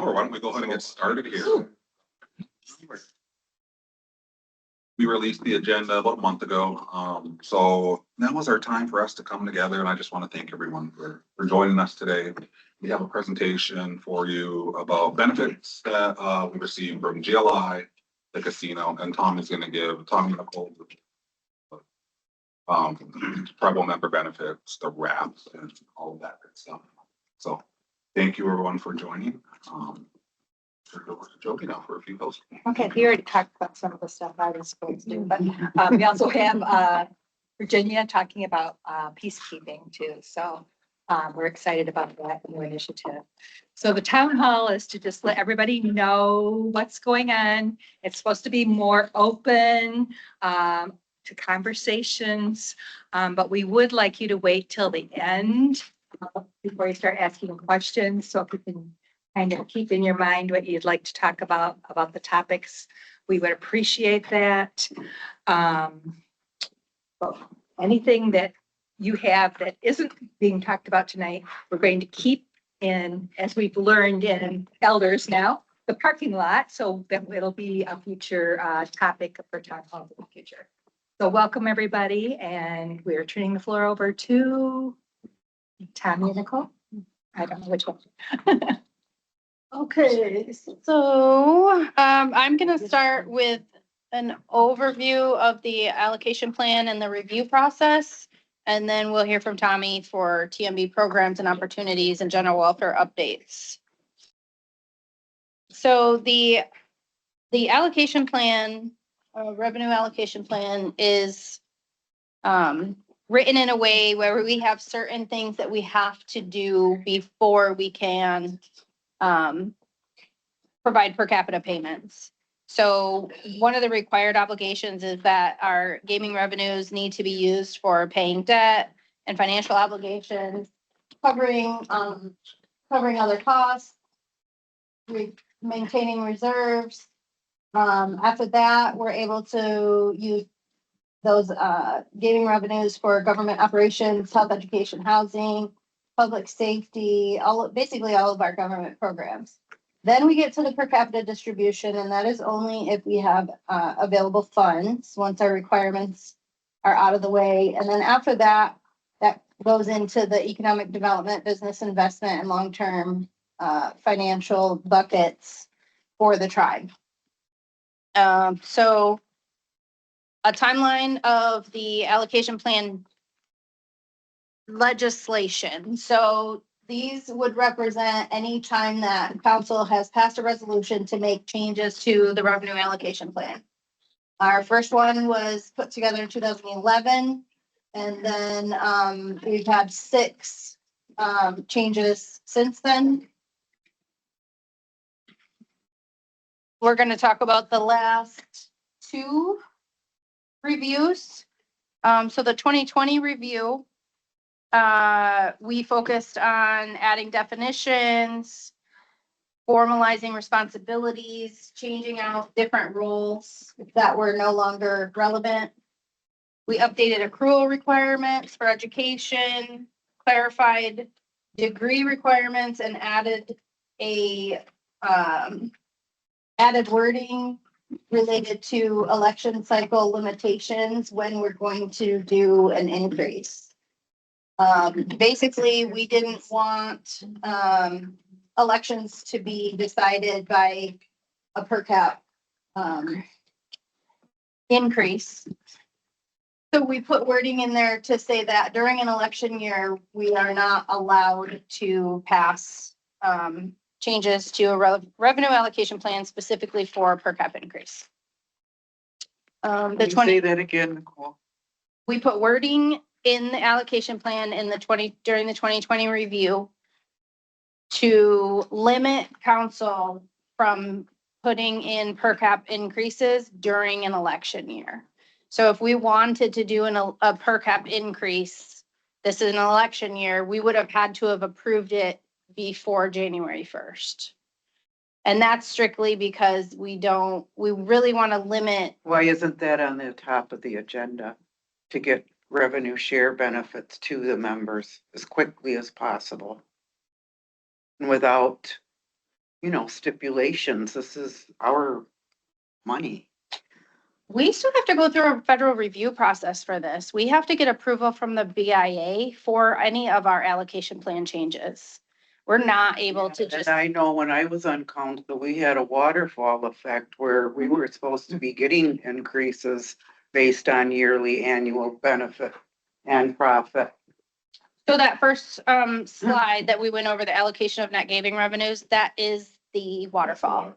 Sure, why don't we go ahead and get started here? We released the agenda about a month ago. So now is our time for us to come together, and I just want to thank everyone for joining us today. We have a presentation for you about benefits that we received from GLI, the casino, and Tom is going to give Nicole tribal member benefits, the wraps, and all of that good stuff. So thank you everyone for joining. Turn it over to Jody now for a few posts. Okay, we already talked about some of the stuff I was supposed to do, but we also have Virginia talking about peacekeeping too. So we're excited about that new initiative. So the town hall is to just let everybody know what's going on. It's supposed to be more open to conversations, but we would like you to wait till the end before you start asking questions. So if you can kind of keep in your mind what you'd like to talk about the topics, we would appreciate that. Well, anything that you have that isn't being talked about tonight, we're going to keep in, as we've learned in elders now, the parking lot, so that it'll be a future topic for town hall in the future. So welcome everybody, and we're turning the floor over to Tommy and Nicole. I don't know which one. Okay, so I'm gonna start with an overview of the allocation plan and the review process. And then we'll hear from Tommy for TMB programs and opportunities and general welfare updates. So the allocation plan, revenue allocation plan is written in a way where we have certain things that we have to do before we can provide per capita payments. So one of the required obligations is that our gaming revenues need to be used for paying debt and financial obligations, covering other costs, maintaining reserves. After that, we're able to use those gaming revenues for government operations, health, education, housing, public safety, basically all of our government programs. Then we get to the per capita distribution, and that is only if we have available funds, once our requirements are out of the way. And then after that, that goes into the economic development, business investment, and long-term financial buckets for the tribe. So a timeline of the allocation plan legislation. So these would represent any time that council has passed a resolution to make changes to the revenue allocation plan. Our first one was put together in 2011, and then we've had 6 changes since then. We're going to talk about the last 2 reviews. So the 2020 review, we focused on adding definitions, formalizing responsibilities, changing out different roles that were no longer relevant. We updated accrual requirements for education, clarified degree requirements, and added wording related to election cycle limitations when we're going to do an increase. Basically, we didn't want elections to be decided by a per cap increase. So we put wording in there to say that during an election year, we are not allowed to pass changes to a revenue allocation plan specifically for a per cap increase. Say that again, Nicole. We put wording in the allocation plan during the 2020 review to limit council from putting in per cap increases during an election year. So if we wanted to do a per cap increase, this is an election year, we would have had to have approved it before January 1st. And that's strictly because we really want to limit. Why isn't that on the top of the agenda to get revenue share benefits to the members as quickly as possible? And without stipulations. This is our money. We still have to go through a federal review process for this. We have to get approval from the BIA for any of our allocation plan changes. We're not able to And just, I know when I was on council, we had a waterfall effect where we were supposed to be getting increases based on yearly annual benefit and profit. so that first slide that we went over, the allocation of net gaming revenues, that is the waterfall.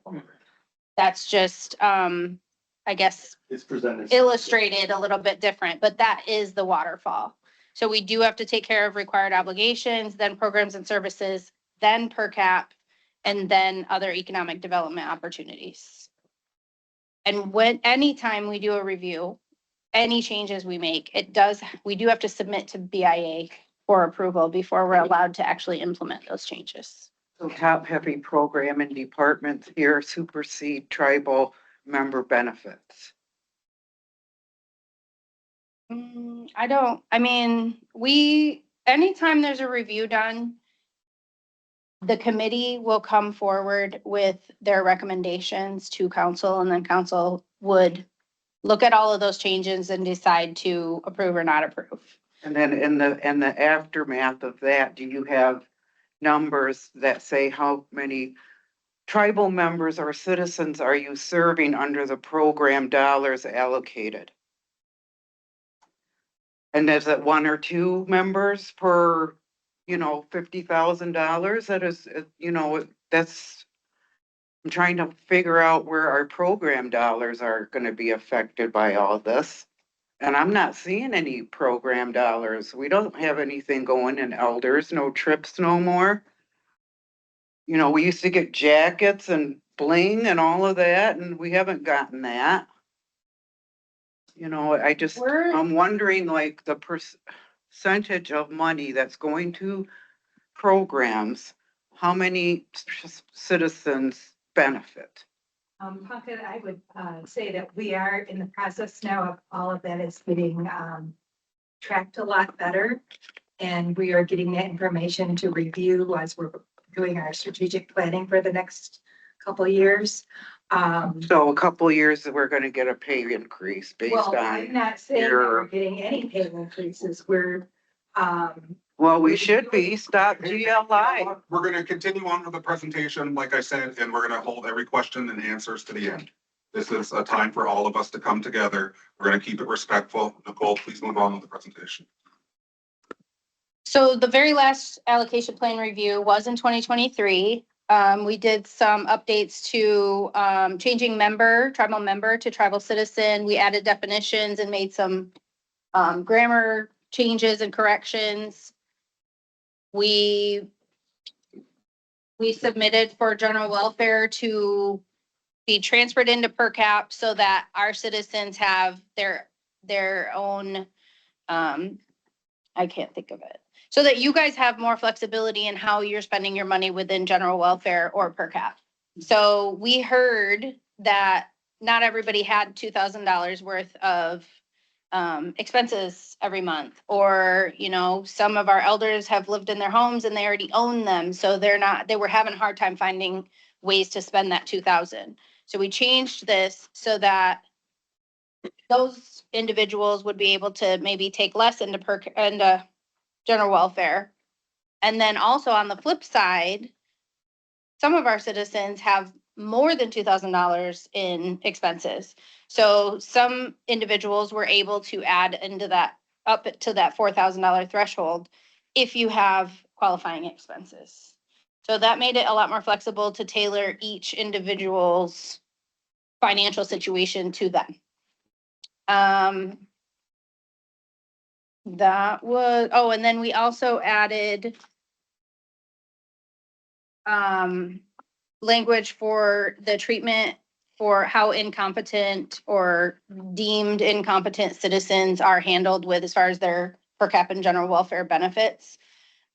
That's just, I guess, It's presented. illustrated a little bit different, but that is the waterfall. So we do have to take care of required obligations, then programs and services, then per cap, and then other economic development opportunities. And anytime we do a review, any changes we make, we do have to submit to BIA for approval before we're allowed to actually implement those changes. So top-heavy program and departments here supersede tribal member benefits. Anytime there's a review done, the committee will come forward with their recommendations to council, and then council would look at all of those changes and decide to approve or not approve. And then in the aftermath of that, do you have numbers that say how many tribal members or citizens are you serving under the program dollars allocated? And is it 1 or 2 members per, $50,000? That is, that's, I'm trying to figure out where our program dollars are gonna be affected by all this. And I'm not seeing any program dollars. We don't have anything going in elders, no trips no more. We used to get jackets and bling and all of that, and we haven't gotten that. I'm wondering like the percentage of money that's going to programs, how many citizens benefit? Puckett, I would say that we are in the process now of all of that is getting tracked a lot better. And we are getting that information to review as we're doing our strategic planning for the next couple of years. So a couple of years that we're gonna get a pay increase based Well, I'm on, not saying that your- we're getting any pay increases. We're, well, we should be, stop GLI. We're gonna continue on with the presentation, like I said, and we're gonna hold every question and answers to the end. This is a time for all of us to come together. We're gonna keep it respectful. Nicole, please move on with the presentation. So the very last allocation plan review was in 2023. We did some updates to changing tribal member to tribal citizen. We added definitions and made some grammar changes and corrections. We submitted for general welfare to be transferred into per cap so that our citizens have their own, I can't think of it. So that you guys have more flexibility in how you're spending your money within general welfare or per cap. So we heard that not everybody had $2,000 worth of expenses every month, or, some of our elders have lived in their homes and they already own them. So they were having a hard time finding ways to spend that 2,000. So we changed this so that those individuals would be able to maybe take less into general welfare. And then also on the flip side, some of our citizens have more than $2,000 in expenses. So some individuals were able to add into that, up to that $4,000 threshold if you have qualifying expenses. So that made it a lot more flexible to tailor each individual's financial situation to them. And then we also added language for the treatment for how incompetent or deemed incompetent citizens are handled with as far as their per cap and general welfare benefits.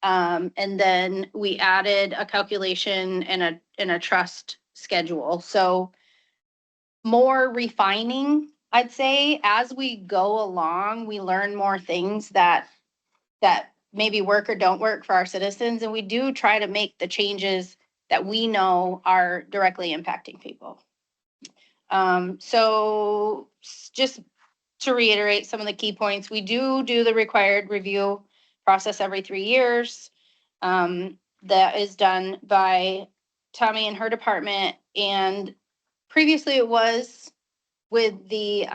And then we added a calculation and a trust schedule. So more refining, I'd say, as we go along, we learn more things that maybe work or don't work for our citizens. And we do try to make the changes that we know are directly impacting people. Just to reiterate some of the key points, we do the required review process every 3 years. That is done by Tommy and her department, and previously it was with the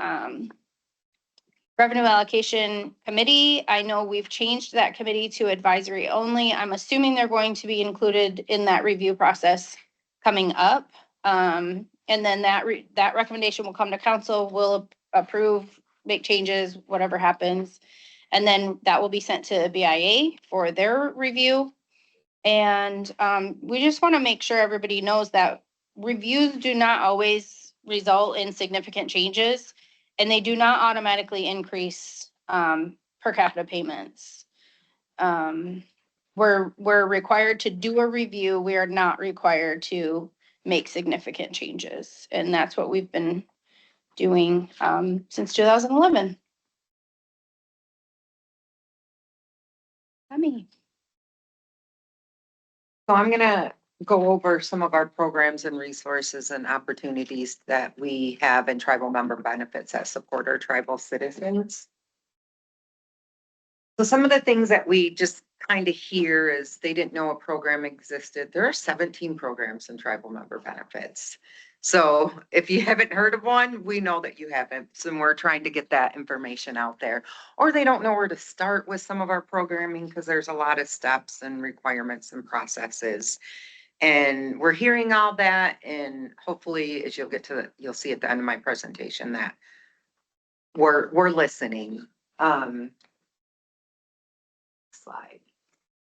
Revenue Allocation Committee. I know we've changed that committee to advisory only. I'm assuming they're going to be included in that review process coming up. And then that recommendation will come to council, will approve, make changes, whatever happens. And then that will be sent to BIA for their review. And we just want to make sure everybody knows that reviews do not always result in significant changes, and they do not automatically increase per capita payments. We're required to do a review. We are not required to make significant changes, and that's what we've been doing since 2011. So I'm gonna go over some of our programs and resources and opportunities that we have in tribal member benefits that support our tribal citizens. So some of the things that we just kind of hear is they didn't know a program existed. There are 17 programs in tribal member benefits. So if you haven't heard of one, we know that you haven't. So we're trying to get that information out there. Or they don't know where to start with some of our programming because there's a lot of steps and requirements and processes. And we're hearing all that, and hopefully as you'll see at the end of my presentation that we're listening. Slide.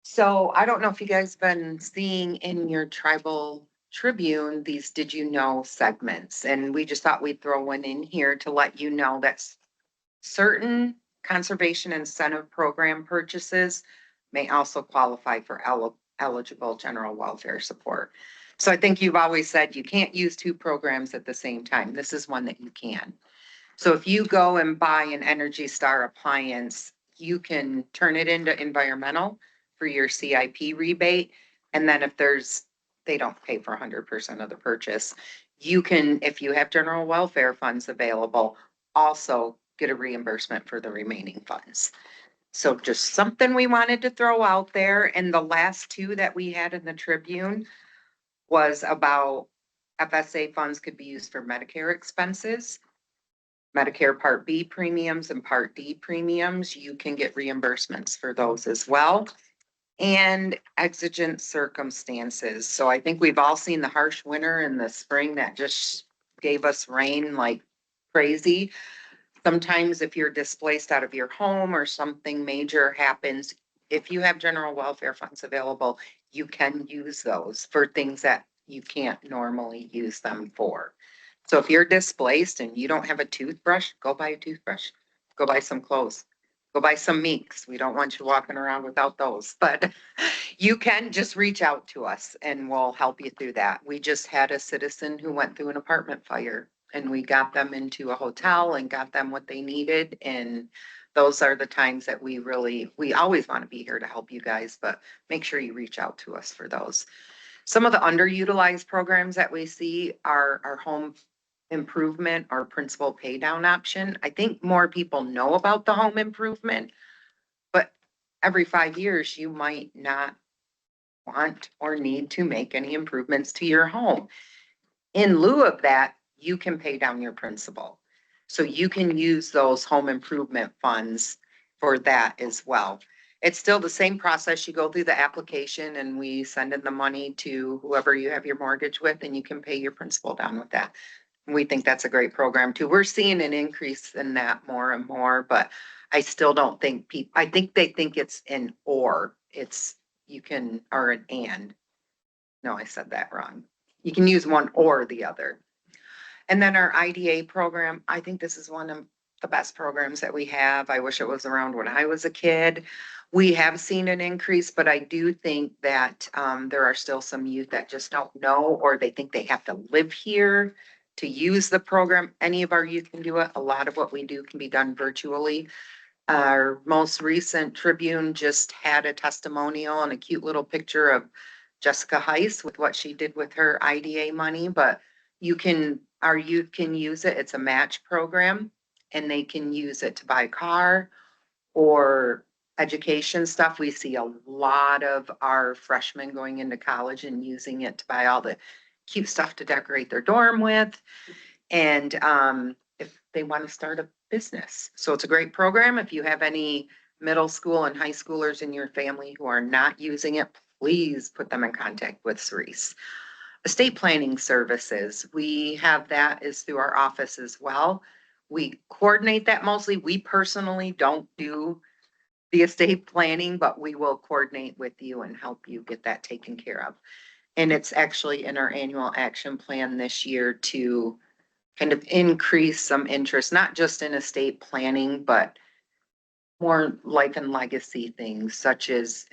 So I don't know if you guys been seeing in your tribal Tribune, these did you know segments, and we just thought we'd throw one in here to let you know that certain conservation incentive program purchases may also qualify for eligible general welfare support. So I think you've always said you can't use two programs at the same time. This is one that you can. So if you go and buy an Energy Star appliance, you can turn it into environmental for your CIP rebate. And then if they don't pay for 100% of the purchase, you can, if you have general welfare funds available, also get a reimbursement for the remaining funds. So just something we wanted to throw out there. And the last two that we had in the Tribune was about FSA funds could be used for Medicare expenses. Medicare Part B premiums and Part D premiums, you can get reimbursements for those as well. And exigent circumstances. So I think we've all seen the harsh winter and the spring that just gave us rain like crazy. Sometimes if you're displaced out of your home or something major happens, if you have general welfare funds available, you can use those for things that you can't normally use them for. So if you're displaced and you don't have a toothbrush, go buy a toothbrush, go buy some clothes, go buy some Meeks. We don't want you walking around without those, but you can just reach out to us and we'll help you through that. We just had a citizen who went through an apartment fire and we got them into a hotel and got them what they needed. And those are the times that we always want to be here to help you guys, but make sure you reach out to us for those. Some of the underutilized programs that we see are our home improvement or principal pay down option. I think more people know about the home improvement, but every 5 years you might not want or need to make any improvements to your home. In lieu of that, you can pay down your principal. So you can use those home improvement funds for that as well. It's still the same process. You go through the application and we send in the money to whoever you have your mortgage with and you can pay your principal down with that. We think that's a great program too. We're seeing an increase in that more and more, but I still don't think I think they think it's an or. Or an and. No, I said that wrong. You can use one or the other. And then our IDA program, I think this is one of the best programs that we have. I wish it was around when I was a kid. We have seen an increase, but I do think that there are still some youth that just don't know, or they think they have to live here to use the program. Any of our youth can do it. A lot of what we do can be done virtually. Our most recent Tribune just had a testimonial and a cute little picture of Jessica Heiss with what she did with her IDA money, but our youth can use it. It's a match program and they can use it to buy a car or education stuff. We see a lot of our freshmen going into college and using it to buy all the cute stuff to decorate their dorm with. And if they want to start a business. So it's a great program. If you have any middle school and high schoolers in your family who are not using it, please put them in contact with Cerise. Estate planning services, we have that is through our office as well. We coordinate that mostly. We personally don't do the estate planning, but we will coordinate with you and help you get that taken care of. And it's actually in our annual action plan this year to kind of increase some interest, not just in estate planning, but more life and legacy things such as,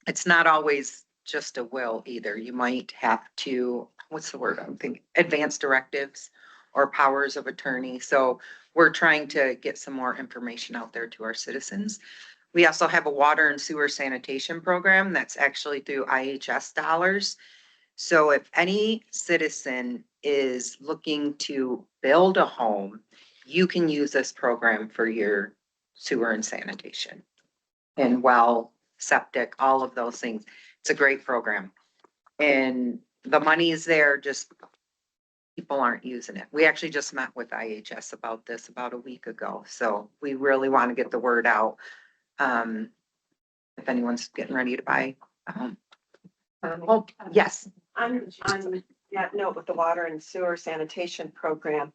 it's not always just a will either. You might have to, what's the word I'm thinking, advance directives or powers of attorney. So we're trying to get some more information out there to our citizens. We also have a water and sewer sanitation program that's actually through IHS dollars. So if any citizen is looking to build a home, you can use this program for your sewer and sanitation and well, septic, all of those things. It's a great program. And the money is there, just people aren't using it. We actually just met with IHS about this about a week ago. So we really want to get the word out. If anyone's getting ready to buy a home. Oh, yes. On that note with the water and sewer sanitation program,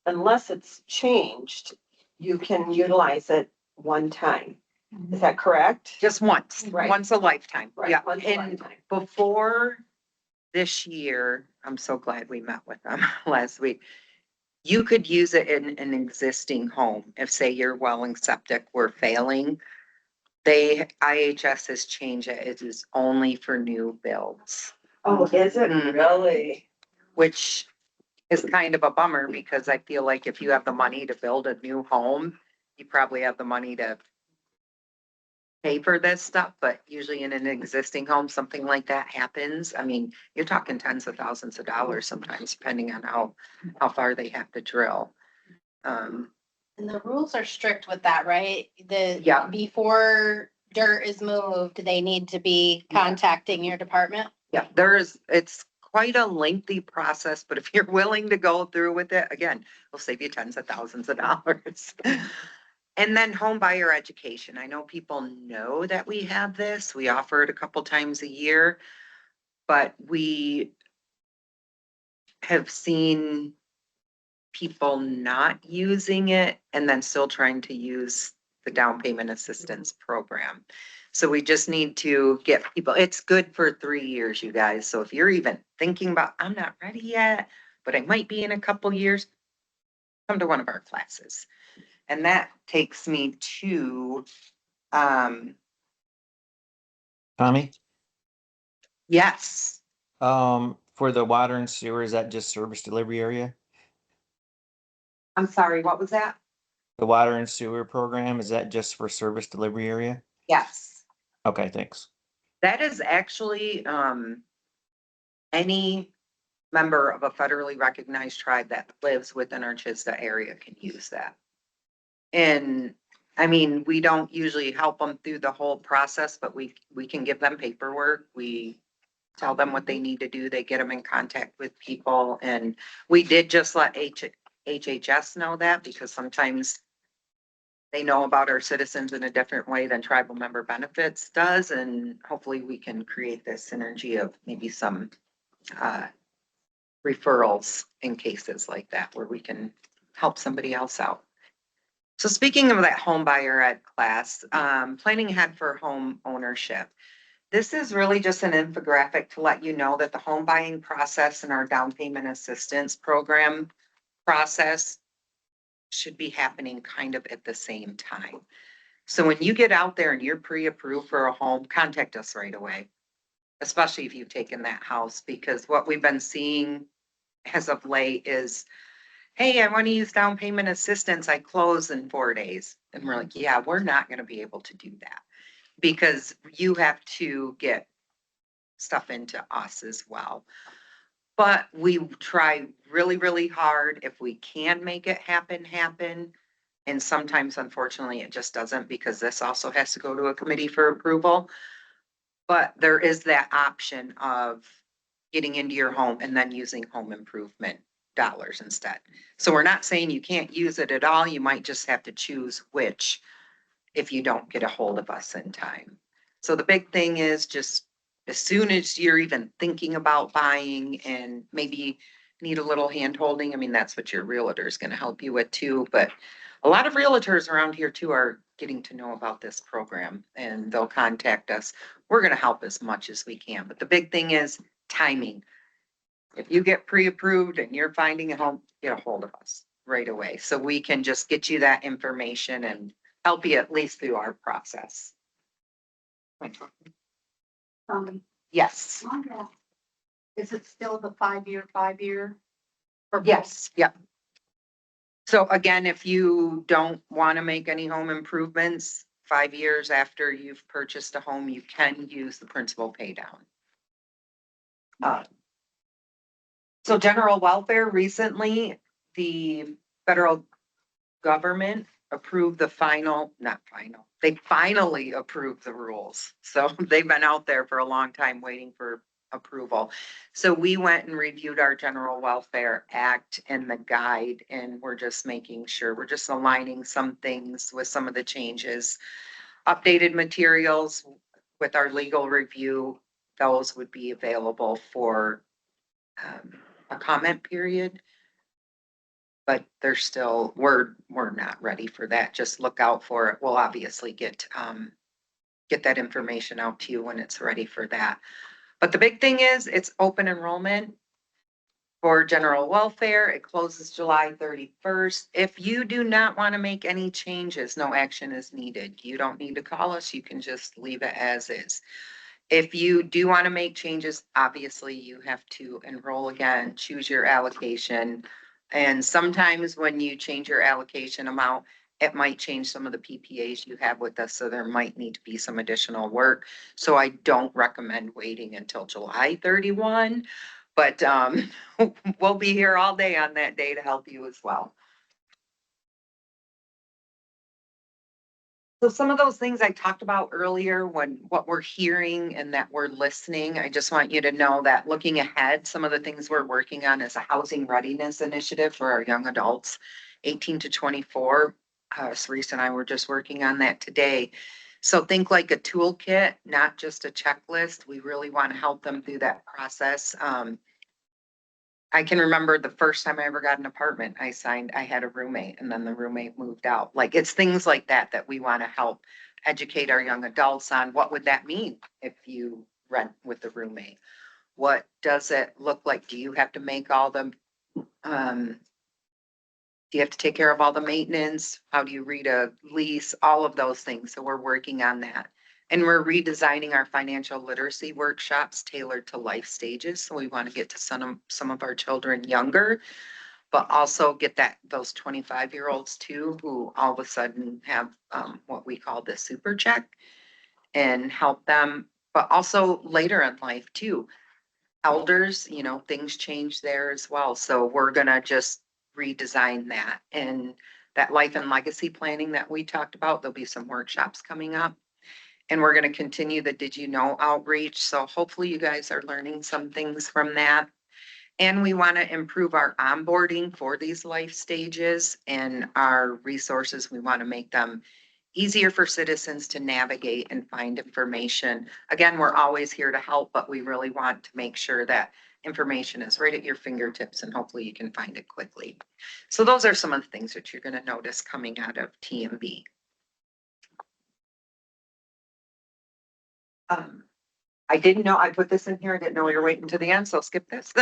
unless it's changed, you can utilize it one time. Is that correct? Just once, Right. once a lifetime. Right, Yeah. once a And lifetime. before this year, I'm so glad we met with them last week. You could use it in an existing home. If say your well and septic were failing, IHS has changed it. It is only for new builds, Oh, is it Mhm. really? which is kind of a bummer because I feel like if you have the money to build a new home, you probably have the money to pay for this stuff, but usually in an existing home, something like that happens. I mean, you're talking tens of thousands of dollars sometimes, depending on how far they have to drill. And the rules are strict with that, right? Yeah. Before dirt is moved, they need to be contacting your department. Yeah, it's quite a lengthy process, but if you're willing to go through with it, again, it'll save you tens of thousands of dollars. And then home buyer education. I know people know that we have this. We offer it a couple times a year. But we have seen people not using it and then still trying to use the down payment assistance program. So we just need to get people, it's good for 3 years, you guys. So if you're even thinking about, I'm not ready yet, but I might be in a couple years, come to one of our classes. And that takes me to, Tommy, yes, for the water and sewer, is that just service delivery area? I'm sorry, what was that? The water and sewer program, is that just for service delivery area? Yes. Okay, thanks. That is actually, any member of a federally recognized tribe that lives within our Chista area can use that. And I mean, we don't usually help them through the whole process, but we can give them paperwork. We tell them what they need to do. They get them in contact with people. And we did just let HHS know that because sometimes they know about our citizens in a different way than tribal member benefits does. And hopefully we can create this synergy of maybe some referrals in cases like that where we can help somebody else out. So speaking of that home buyer ed class, planning ahead for home ownership. This is really just an infographic to let you know that the home buying process and our down payment assistance program process should be happening kind of at the same time. So when you get out there and you're pre-approved for a home, contact us right away. Especially if you've taken that house, because what we've been seeing as of late is, hey, I want to use down payment assistance. I close in 4 days. And we're like, yeah, we're not going to be able to do that because you have to get stuff into us as well. But we try really, really hard. If we can make it happen, happen. And sometimes unfortunately, it just doesn't because this also has to go to a committee for approval. But there is that option of getting into your home and then using home improvement dollars instead. So we're not saying you can't use it at all. You might just have to choose which if you don't get a hold of us in time. So the big thing is just as soon as you're even thinking about buying and maybe need a little hand holding, I mean, that's what your realtor is going to help you with too. But a lot of realtors around here too are getting to know about this program and they'll contact us. We're going to help as much as we can. But the big thing is timing. If you get pre-approved and you're finding a home, get a hold of us right away. So we can just get you that information and help you at least through our process. Yes, On that, is it still the 5-year? Or yes, yep. So again, if you don't want to make any home improvements, 5 years after you've purchased a home, you can use the principal pay down. So general welfare, recently, the federal government approved the they finally approved the rules. So they've been out there for a long time waiting for approval. So we went and reviewed our General Welfare Act and the guide, and we're just making sure, we're just aligning some things with some of the changes. Updated materials with our legal review, those would be available for a comment period. But they're still, we're not ready for that. Just look out for it. We'll obviously get that information out to you when it's ready for that. But the big thing is it's open enrollment for general welfare. It closes July 31st. If you do not want to make any changes, no action is needed. You don't need to call us. You can just leave it as is. If you do want to make changes, obviously you have to enroll again, choose your allocation. And sometimes when you change your allocation amount, it might change some of the PPAs you have with us. So there might need to be some additional work. So I don't recommend waiting until July 31, but we'll be here all day on that day to help you as well. So some of those things I talked about earlier, what we're hearing and that we're listening, I just want you to know that looking ahead, some of the things we're working on is a housing readiness initiative for our young adults, 18 to 24. Cerise and I were just working on that today. So think like a toolkit, not just a checklist. We really want to help them through that process. I can remember the first time I ever got an apartment, I had a roommate and then the roommate moved out. Like it's things like that that we want to help educate our young adults on. What would that mean if you rent with the roommate? What does it look like? Do you have to make all the, do you have to take care of all the maintenance? How do you read a lease? All of those things. So we're working on that. And we're redesigning our financial literacy workshops tailored to life stages. So we want to get to some of our children younger, but also get those 25-year-olds too, who all of a sudden have what we call the super check and help them, but also later in life too. Elders, things change there as well. So we're going to just redesign that, and that life and legacy planning that we talked about. There'll be some workshops coming up. And we're going to continue the Did You Know outreach. So hopefully you guys are learning some things from that. And we want to improve our onboarding for these life stages and our resources. We want to make them easier for citizens to navigate and find information. Again, we're always here to help, but we really want to make sure that information is right at your fingertips and hopefully you can find it quickly. So those are some of the things that you're going to notice coming out of TMB. I didn't know, I put this in here. I didn't know we were waiting to the end, so I'll skip this.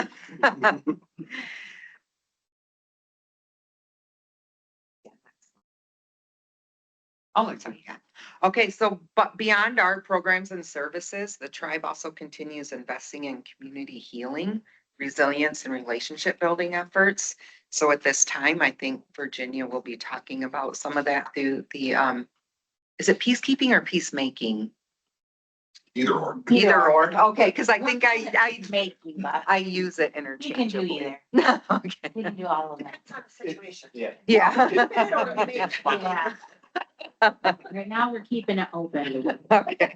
Oh, it's on, yeah. Okay, so, but beyond our programs and services, the tribe also continues investing in community healing, resilience, and relationship building efforts. So at this time, I think Virginia will be talking about some of that through the, is it peacekeeping or peacemaking? Either or. Either or, okay, because I think Making, but I use it we can do interchangeably. either. Okay. We can do all of that. It's not a situation. Yeah. Yeah. Yeah. Right now, we're keeping it open. Okay.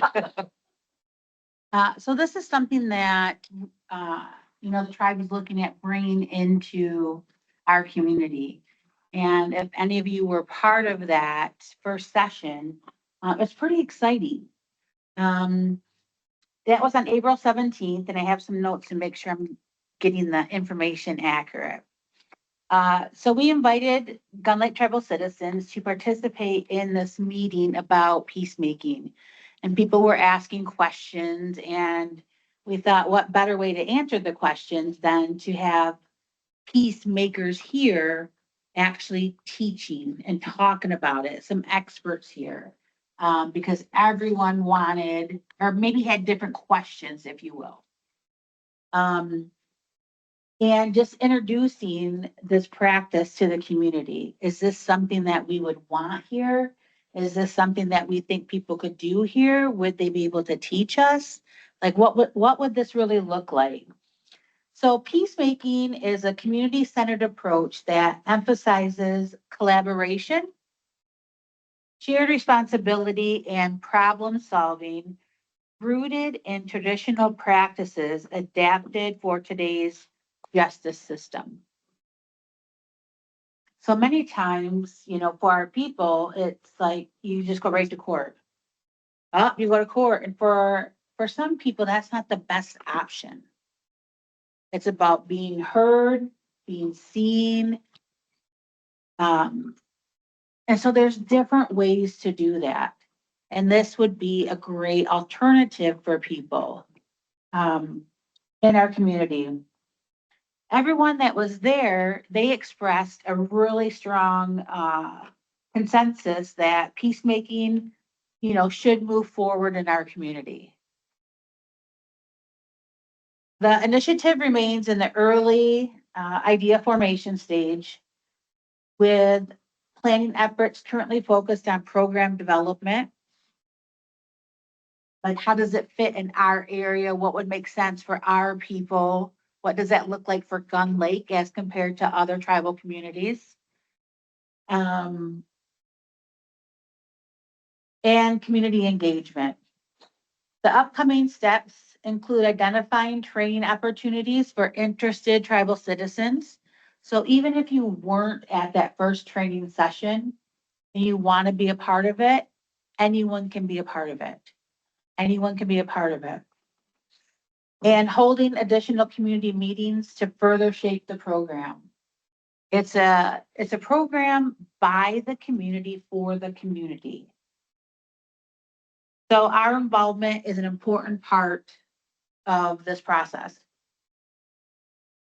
So this is something that, the tribe is looking at bringing into our community. And if any of you were part of that first session, it's pretty exciting. That was on April 17th, and I have some notes to make sure I'm getting the information accurate. So we invited Gun Lake tribal citizens to participate in this meeting about peacemaking. And people were asking questions, and we thought what better way to answer the questions than to have peacemakers here actually teaching and talking about it, some experts here. Because everyone wanted, or maybe had different questions, if you will. And just introducing this practice to the community. Is this something that we would want here? Is this something that we think people could do here? Would they be able to teach us? Like, what would this really look like? So peacemaking is a community-centered approach that emphasizes collaboration, shared responsibility, and problem solving rooted in traditional practices adapted for today's justice system. So many times, for our people, it's like you just go right to court. You go to court. And for some people, that's not the best option. It's about being heard, being seen. And so there's different ways to do that. And this would be a great alternative for people in our community. Everyone that was there, they expressed a really strong consensus that peacemaking, should move forward in our community. The initiative remains in the early idea formation stage, with planning efforts currently focused on program development. Like, how does it fit in our area? What would make sense for our people? What does that look like for Gun Lake as compared to other tribal communities? And community engagement. The upcoming steps include identifying training opportunities for interested tribal citizens. So even if you weren't at that first training session and you want to be a part of it, anyone can be a part of it. Anyone can be a part of it. And holding additional community meetings to further shape the program. It's a program by the community for the community. So our involvement is an important part of this process.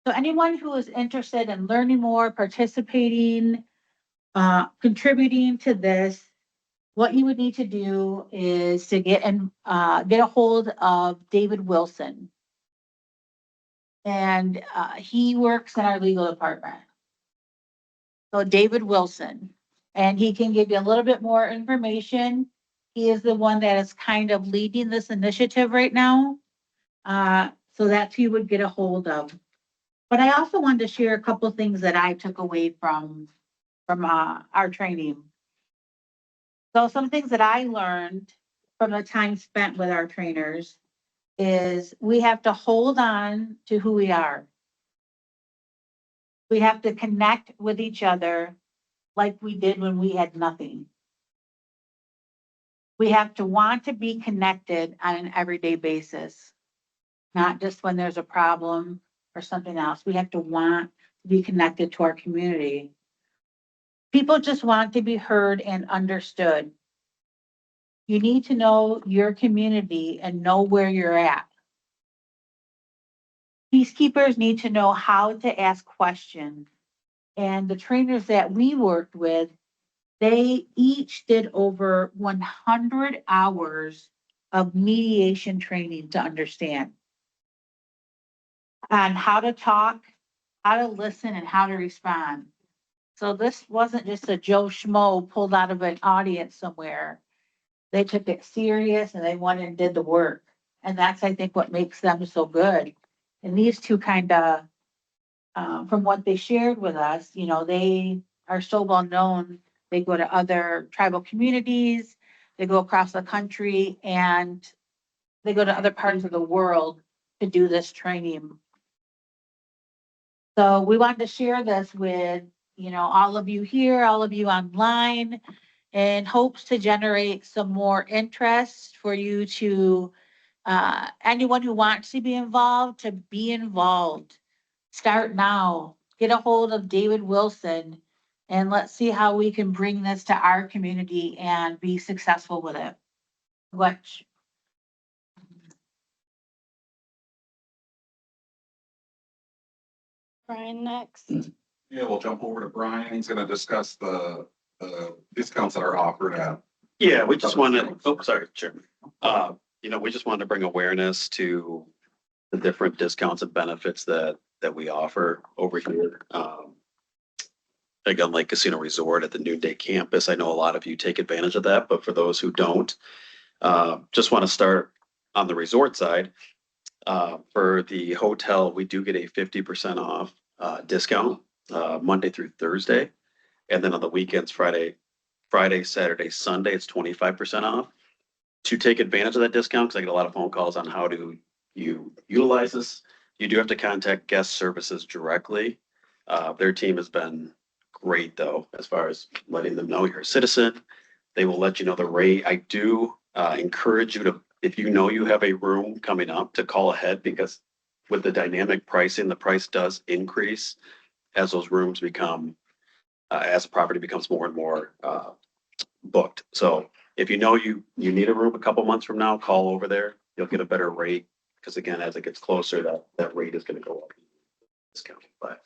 So anyone who is interested in learning more, participating, contributing to this, what you would need to do is to get a hold of David Wilson. And he works in our legal department. So David Wilson, and he can give you a little bit more information. He is the one that is kind of leading this initiative right now. So that's who you would get a hold of. But I also wanted to share a couple of things that I took away from our training. So some things that I learned from the time spent with our trainers is we have to hold on to who we are. We have to connect with each other like we did when we had nothing. We have to want to be connected on an everyday basis, not just when there's a problem or something else. We have to want to be connected to our community. People just want to be heard and understood. You need to know your community and know where you're at. Peacekeepers need to know how to ask questions. And the trainers that we worked with, they each did over 100 hours of mediation training to understand on how to talk, how to listen, and how to respond. So this wasn't just a Joe Schmo pulled out of an audience somewhere. They took it serious and they went and did the work. And that's, I think, what makes them so good. And these two kind of, from what they shared with us, you know, they are so well known. They go to other tribal communities, they go across the country, and they go to other parts of the world to do this training. So we wanted to share this with, you know, all of you here, all of you online, in hopes to generate some more interest for you to, anyone who wants to be involved, to be involved. Start now, get a hold of David Wilson, and let's see how we can bring this to our community and be successful with it. Which, Brian next. Yeah, we'll jump over to Brian. He's gonna discuss the discounts that are offered at. Yeah, we just wanted, oh, sorry, Chairman. We just wanted to bring awareness to the different discounts and benefits that we offer over here. Again, like Casino Resort at the Noonday Campus, I know a lot of you take advantage of that, but for those who don't, just want to start on the resort side. For the hotel, we do get a 50% off discount Monday through Thursday. And then on the weekends, Friday, Saturday, Sunday, it's 25% off. To take advantage of that discount, because I get a lot of phone calls on how do you utilize this, you do have to contact guest services directly. Their team has been great though, as far as letting them know you're a citizen. They will let you know the rate. I do encourage you to, if you know you have a room coming up, to call ahead, because with the dynamic pricing, the price does increase as those rooms become, as the property becomes more and more booked. So if you know you need a room a couple months from now, call over there. You'll get a better rate, because again, as it gets closer, that rate is going to go up. Discount, but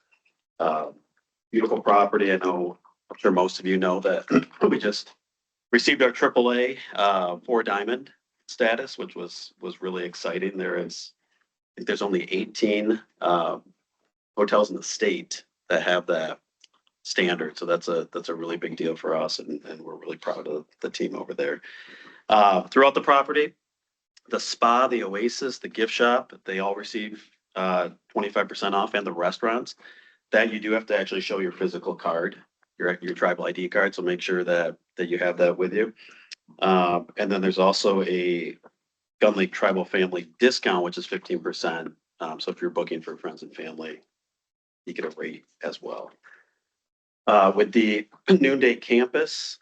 beautiful property. I know, I'm sure most of you know that we just received our AAA 4-diamond status, which was really exciting. I think there's only 18 hotels in the state that have that standard. So that's a really big deal for us, and we're really proud of the team over there. Throughout the property, the spa, the Oasis, the gift shop, they all receive 25% off, and the restaurants. That you do have to actually show your physical card, your tribal ID card. So make sure that you have that with you. And then there's also a Gun Lake Tribal Family discount, which is 15%. So if you're booking for friends and family, you get a rate as well. With the Noonday Campus,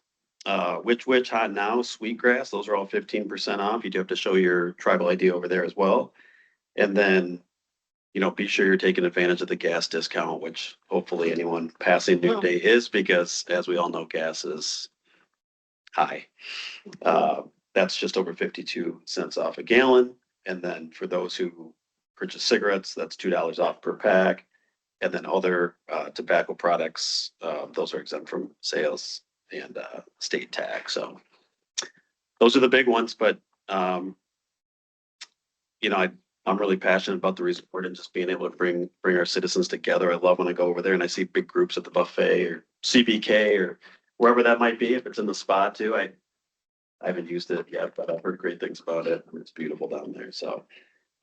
Which Hot Now, Sweetgrass, those are all 15% off. You do have to show your tribal ID over there as well. And then, be sure you're taking advantage of the gas discount, which hopefully anyone passing Noonday is, because as we all know, gas is high. That's just over 52 cents off a gallon. And then for those who purchase cigarettes, that's $2 off per pack. And then other tobacco products, those are exempt from sales and state tax. So those are the big ones. But I'm really passionate about the resort and just being able to bring our citizens together. I love when I go over there and I see big groups at the buffet or CBK or wherever that might be. If it's in the spa too, I haven't used it yet, but I've heard great things about it. It's beautiful down there. So,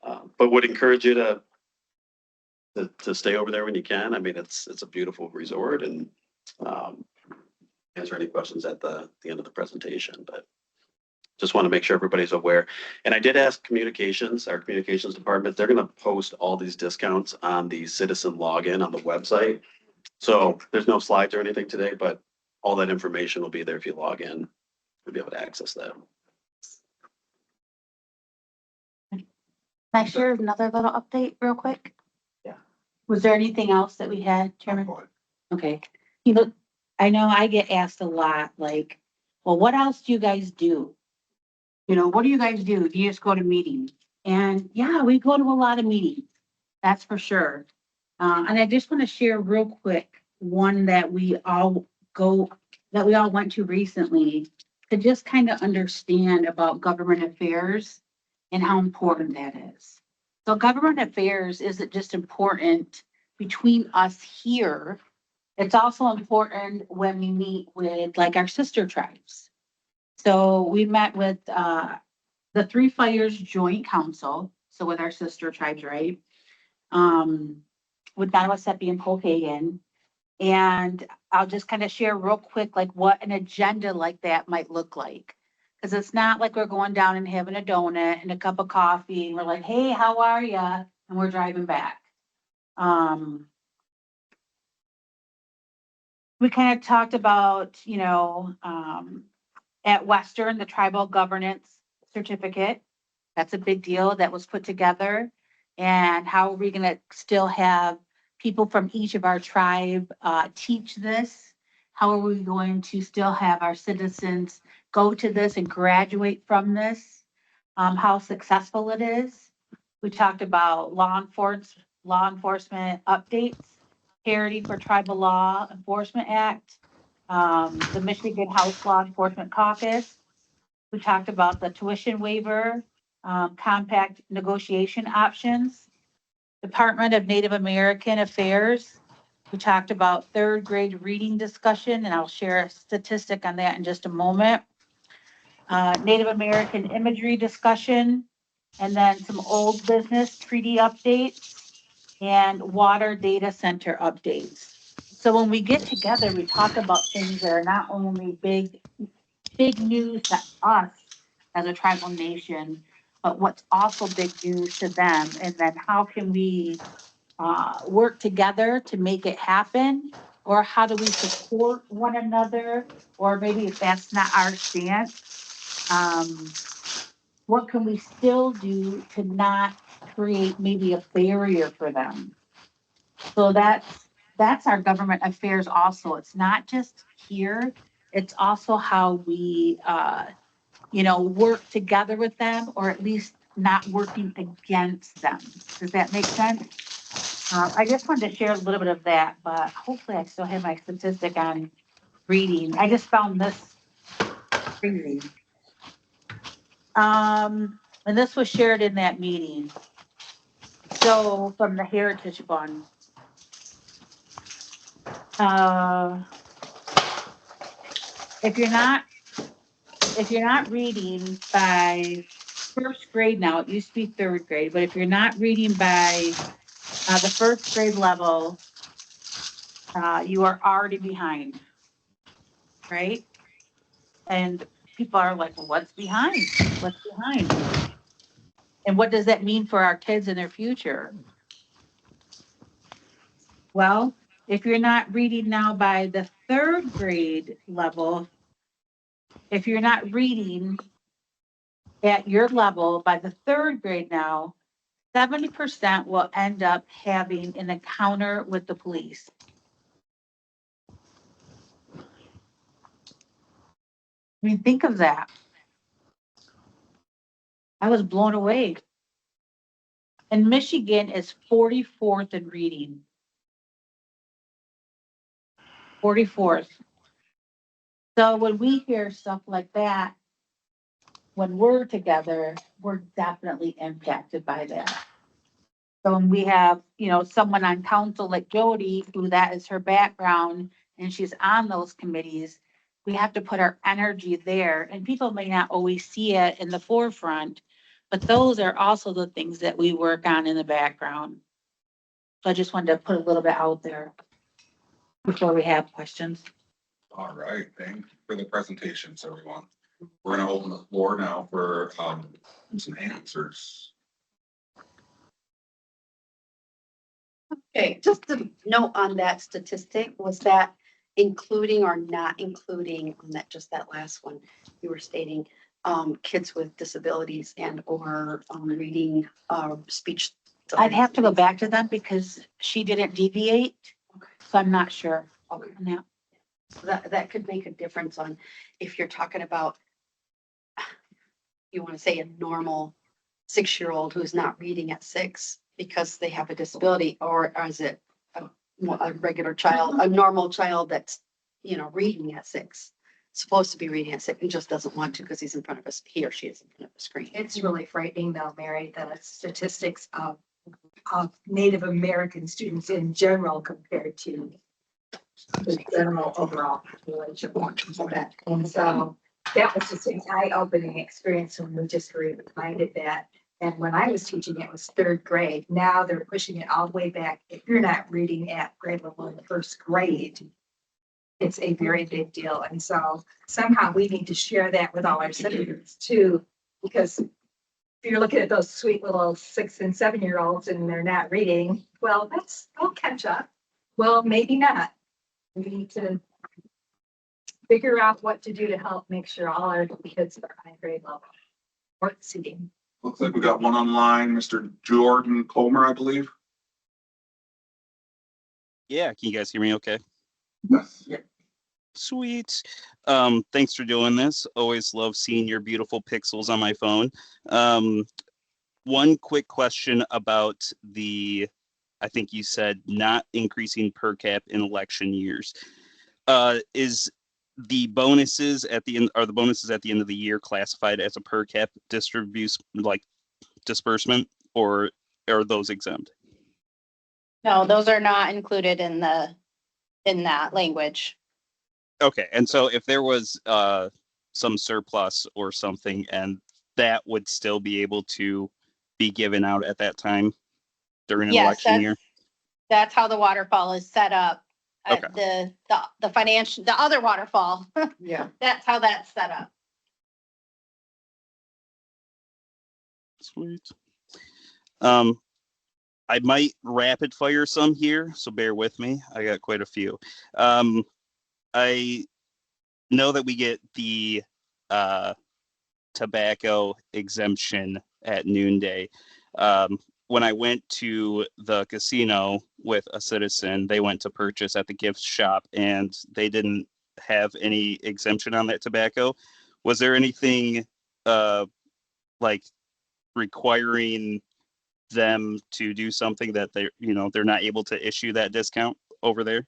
but would encourage you to stay over there when you can. I mean, it's a beautiful resort, and answer any questions at the end of the presentation, but just want to make sure everybody's aware. And I did ask our communications department, they're going to post all these discounts on the citizen login on the website. So there's no slides or anything today, but all that information will be there if you log in. You'll be able to access that. can I share another little update real quick? Yeah. Was there anything else that we had, Chairman? Okay. I know I get asked a lot, like, well, what else do you guys do? What do you guys do? Do you just go to meetings? And yeah, we go to a lot of meetings. That's for sure. And I just want to share real quick one that we all went to recently, to just kind of understand about government affairs and how important that is. So government affairs isn't just important between us here. It's also important when we meet with like our sister tribes. So we met with the Three Fires Joint Council, so with our sister tribes, right? With Nottawasepi and Pokagon. And I'll just kind of share real quick, like what an agenda like that might look like. Cause it's not like we're going down and having a donut and a cup of coffee and we're like, hey, how are ya? And we're driving back. We kind of talked about, at Western, the tribal governance certificate. That's a big deal that was put together. And how are we gonna still have people from each of our tribe teach this? How are we going to still have our citizens go to this and graduate from this? How successful it is. We talked about law enforcement updates, Parity for Tribal Law Enforcement Act, the Michigan House Law Enforcement Caucus. We talked about the tuition waiver, compact negotiation options, Department of Native American Affairs. We talked about third grade reading discussion, and I'll share a statistic on that in just a moment. Native American imagery discussion, and then some old business treaty updates and water data center updates. So when we get together, we talk about things that are not only big news to us as a tribal nation, but what's also big news to them. And then how can we work together to make it happen? Or how do we support one another? Or maybe if that's not our stance, what can we still do to not create maybe a barrier for them? So that's our government affairs also. It's not just here. It's also how we, work together with them, or at least not working against them. Does that make sense? I just wanted to share a little bit of that, but hopefully I still have my statistic on reading. I just found this crazy. And this was shared in that meeting. So from the Heritage Fund. If you're not reading by first grade now, it used to be third grade, but if you're not reading by the first grade level, you are already behind, right? And people are like, well, what's behind? What's behind? And what does that mean for our kids and their future? Well, if you're not reading now by the third grade level, if you're not reading at your level by the third grade now, 70% will end up having an encounter with the police. I mean, think of that. I was blown away. And Michigan is 44th in reading. 44th. So when we hear stuff like that, when we're together, we're definitely impacted by that. So when we have, someone on council like Jody, who that is her background, and she's on those committees, we have to put our energy there. And people may not always see it in the forefront, but those are also the things that we work on in the background. So I just wanted to put a little bit out there before we have questions. All right, thank you for the presentations, everyone. We're gonna open the floor now for some answers. Okay, just to note on that statistic, was that including or not including on that, just that last one you were stating, kids with disabilities and or reading, speech. I'd have to go back to them because she didn't deviate, so I'm not sure. Okay. on that. That could make a difference on if you're talking about, you want to say a normal 6-year-old who's not reading at 6 because they have a disability, or is it a regular child, a normal child that's, reading at 6, supposed to be reading at 6 and just doesn't want to because he's in front of us, he or she is in front of a screen. It's really frightening though, Mary, the statistics of Native American students in general compared to the general overall population. And so that was just an eye-opening experience when we just reminded that. And when I was teaching, it was third grade. Now they're pushing it all the way back. If you're not reading at grade level in the first grade, it's a very big deal. And so somehow we need to share that with all our citizens too, because if you're looking at those sweet little 6 and 7-year-olds and they're not reading, well, they'll catch up. Well, maybe not. We need to figure out what to do to help make sure all our kids are high grade level or exceeding. Looks like we got one online, Mr. Jordan Comer, I believe. Yeah, can you guys hear me okay? Yes. Sweet. Thanks for doing this. Always love seeing your beautiful pixels on my phone. One quick question about I think you said not increasing per cap in election years. Is the bonuses at the end, are the bonuses at the end of the year classified as a per cap disbursement, or are those exempt? No, those are not included in that language. Okay, and so if there was some surplus or something, and that would still be able to be given out at that time during an Yes, election year? that's how the waterfall is set up. Okay. The financial, the other waterfall, Yeah. that's how that's set up. Sweet. I might rapid fire some here, so bear with me. I got quite a few. I know that we get the tobacco exemption at noonday. When I went to the casino with a citizen, they went to purchase at the gift shop and they didn't have any exemption on that tobacco. Was there anything like requiring them to do something that they're not able to issue that discount over there?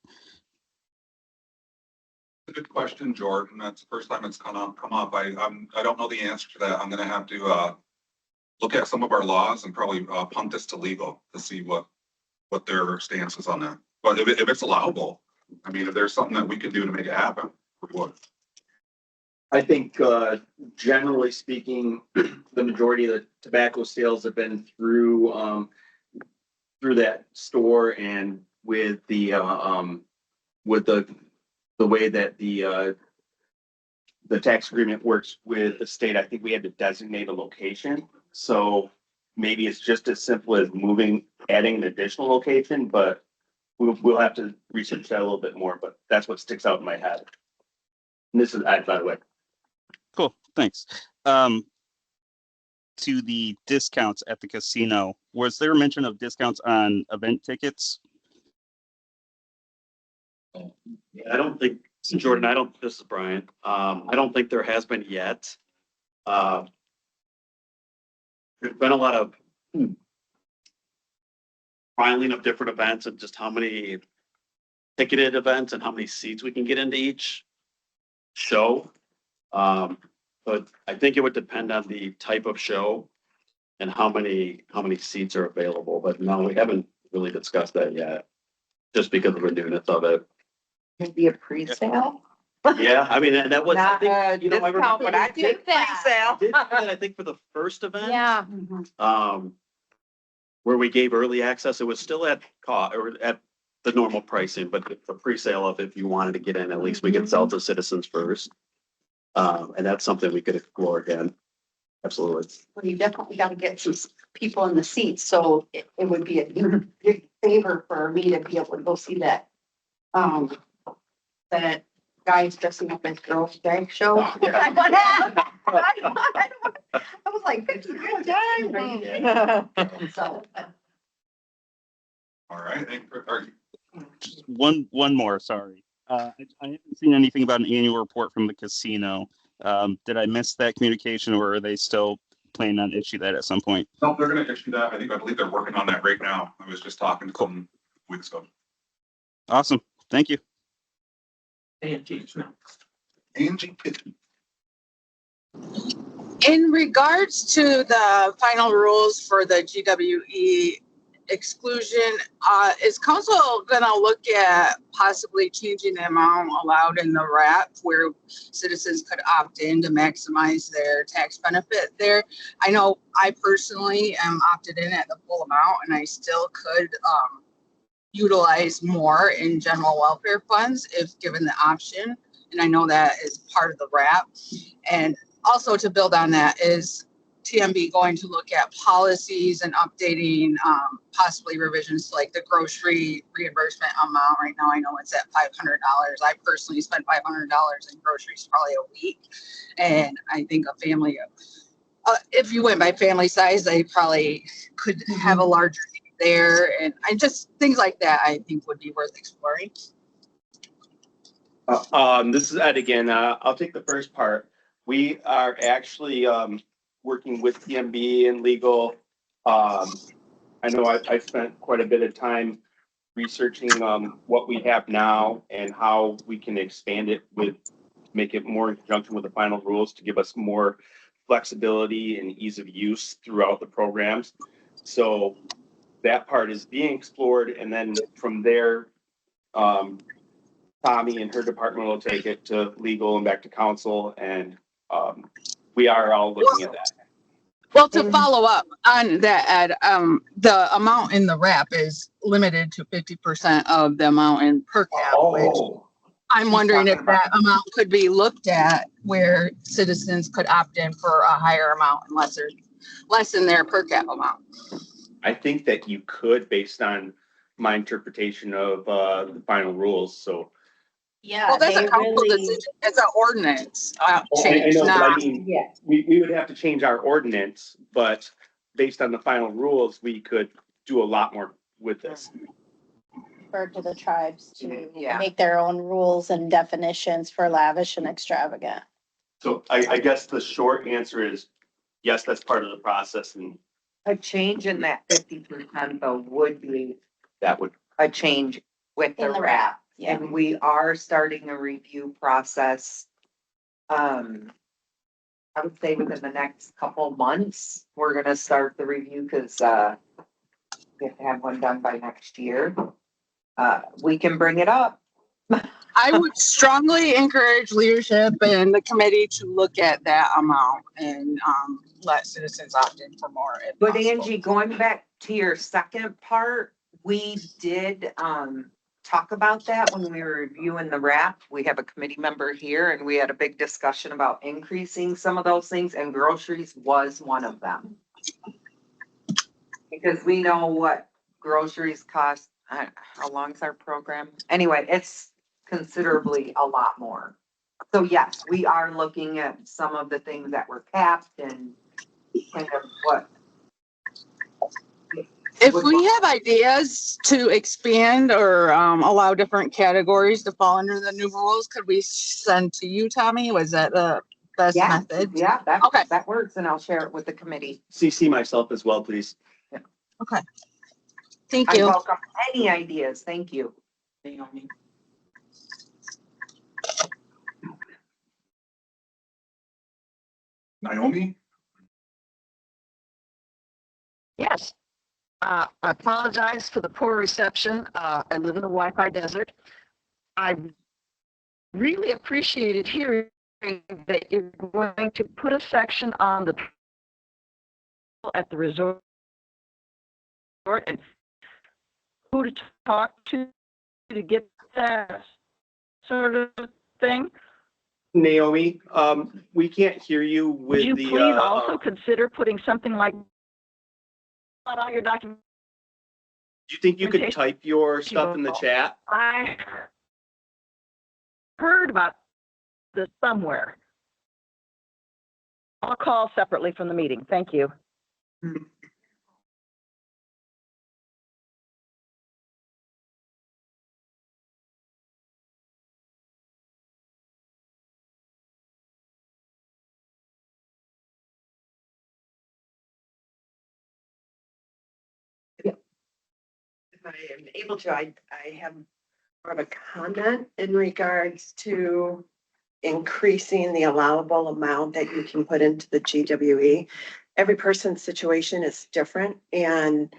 Good question, Jordan. That's the first time it's come up. I don't know the answer to that. I'm gonna have to look at some of our laws and probably punt this to legal to see what their stance is on that. But if it's allowable, I mean, if there's something that we can do to make it happen, we would. I think, generally speaking, the majority of the tobacco sales have been through that store, and with the way that the tax agreement works with the state, I think we had to designate a location. So maybe it's just as simple as adding an additional location, but we'll have to research that a little bit more, but that's what sticks out in my head. And this is, by the way. Cool, thanks. To the discounts at the casino, was there a mention of discounts on event tickets? I don't think, Jordan, this is Brian. I don't think there has been yet. There's been a lot of filing of different events and just how many ticketed events and how many seats we can get into each show. But I think it would depend on the type of show and how many seats are available. But no, we haven't really discussed that yet, just because of the newness of it. Maybe a pre-sale? Yeah, I mean, and that was, I Not think, a you know, I discount, remember but I we did that. pre-sale. did that, I think, for the first event. Yeah. Where we gave early access, it was still at cost or at the normal pricing, but the pre-sale of if you wanted to get in, at least we could sell to citizens first. And that's something we could explore again. Absolutely. Well, you definitely got to get some people in the seats, so it would be a big favor for me to be able to go see that. That guys dressing up as girls drag show. I was like, this is good time. So, All right. Just one more, sorry. I haven't seen anything about an annual report from the casino. Did I miss that communication, or are they still planning on issue that at some point? No, they're gonna issue that. I believe they're working on that right now. I was just talking to them weeks ago. Awesome. Thank you. Angie. In regards to the final rules for the GWE exclusion, is council gonna look at possibly changing the amount allowed in the RAP where citizens could opt in to maximize their tax benefit there? I know I personally am opted in at the full amount and I still could, utilize more in general welfare funds if given the option. And I know that is part of the RAP. And also to build on that, is TMB going to look at policies and updating, possibly revisions to like the grocery reimbursement amount? Right now, I know it's at $500. I personally spend $500 in groceries probably a week. And I think a family of, if you went by family size, they probably could have a larger need there. And I just, things like that, I think would be worth exploring. This is Ed again. I'll take the first part. We are actually working with TMB and legal. I know I spent quite a bit of time researching what we have now and how we can expand it with, make it more in conjunction with the final rules to give us more flexibility and ease of use throughout the programs. So that part is being explored, and then from there, Tommy and her department will take it to legal and back to council, and we are all looking at that. Well, to follow up on that, Ed, the amount in the RAP is limited to 50% of the amount in per cap, which I'm wondering if that amount could be looked at where citizens could opt in for a higher amount and less in their per cap amount. I think that you could, based on my interpretation of the final rules, so. Yeah. Well, that's they a council really- decision. It's an ordinance I change, know, but I not. mean, Yeah. we would have to change our ordinance, but based on the final rules, we could do a lot more with this. Refer to the tribes to Yeah. make their own rules and definitions for lavish and extravagant. So I guess the short answer is, yes, that's part of the process, and A change in that 50% though would be that would, a change with the In the RAP. Yeah. And we are starting a review process. I would say within the next couple months, we're gonna start the review because we have to have one done by next year. We can bring it up. I would strongly encourage leadership and the committee to look at that amount and let citizens opt in for more. if But possible. Angie, going back to your second part, we did talk about that when we were reviewing the RAP. We have a committee member here and we had a big discussion about increasing some of those things, and groceries was one of them. Because we know what groceries cost. How long's our program? Anyway, it's considerably a lot more. So yes, we are looking at some of the things that were capped and kind of what. If we have ideas to expand or allow different categories to fall under the new rules, could we send to you, Tommy? Was that the best Yeah, method? yeah, Okay. that works, and I'll share it with the committee. CC myself as well, please. Okay. Thank I you. welcome any ideas. Thank you. Naomi? Yes. I apologize for the poor reception. I live in the Wi-Fi desert. I really appreciated hearing that you're going to put a section on the at the resort and who to talk to get that sort of thing. Naomi, we can't hear you with Would you the. please also consider putting something like on all your documents? Do you think you could type your stuff in the chat? I heard about this somewhere. I'll call separately from the meeting. Thank you. If I am able to, I have more of a comment in regards to increasing the allowable amount that you can put into the GWE. Every person's situation is different, and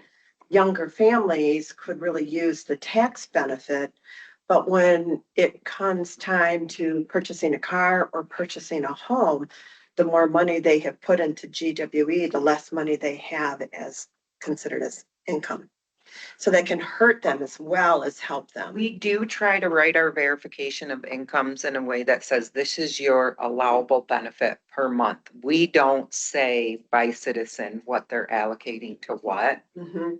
younger families could really use the tax benefit. But when it comes time to purchasing a car or purchasing a home, the more money they have put into GWE, the less money they have as considered as income. So that can hurt them as well as help them. We do try to write our verification of incomes in a way that says this is your allowable benefit per month. We don't say by citizen what they're allocating to what, Mhm.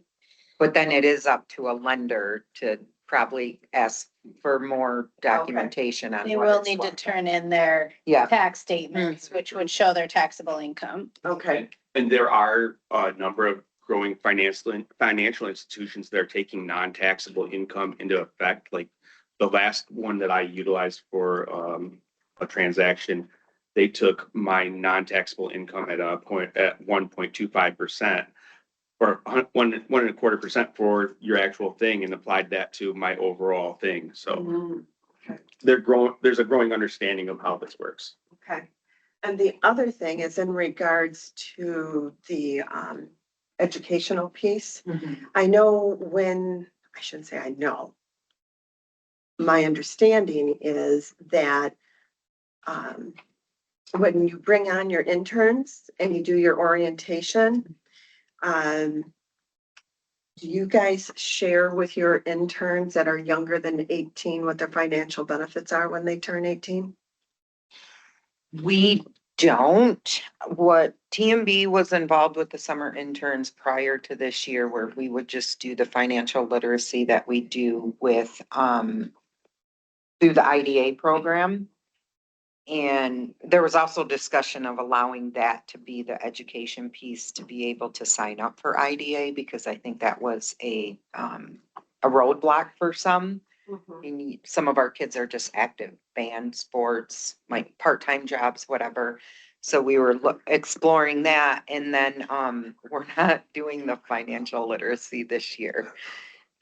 but then it is up to a lender to probably ask for more documentation on They what will it's need to what. turn in their Yeah. tax statements, which would show their taxable income. Okay, And there are a number of growing financial institutions that are taking non-taxable income into effect. Like the last one that I utilized for a transaction, they took my non-taxable income at 1.25%. Or 1.25% for your actual thing and applied that to my overall thing. So Mhm. there's a growing understanding of how this works. Okay. And the other thing is in regards to the educational piece. I know I shouldn't say I know. My understanding is that when you bring on your interns and you do your orientation, do you guys share with your interns that are younger than 18 what their financial benefits are when they turn 18? We don't. What TMB was involved with the summer interns prior to this year, where we would just do the financial literacy that we do with, through the IDA program. And there was also discussion of allowing that to be the education piece to be able to sign up for IDA, because I think that was a roadblock for some. Some of our kids are just active, band, sports, like part-time jobs, whatever. So we were exploring that, and then we're not doing the financial literacy this year.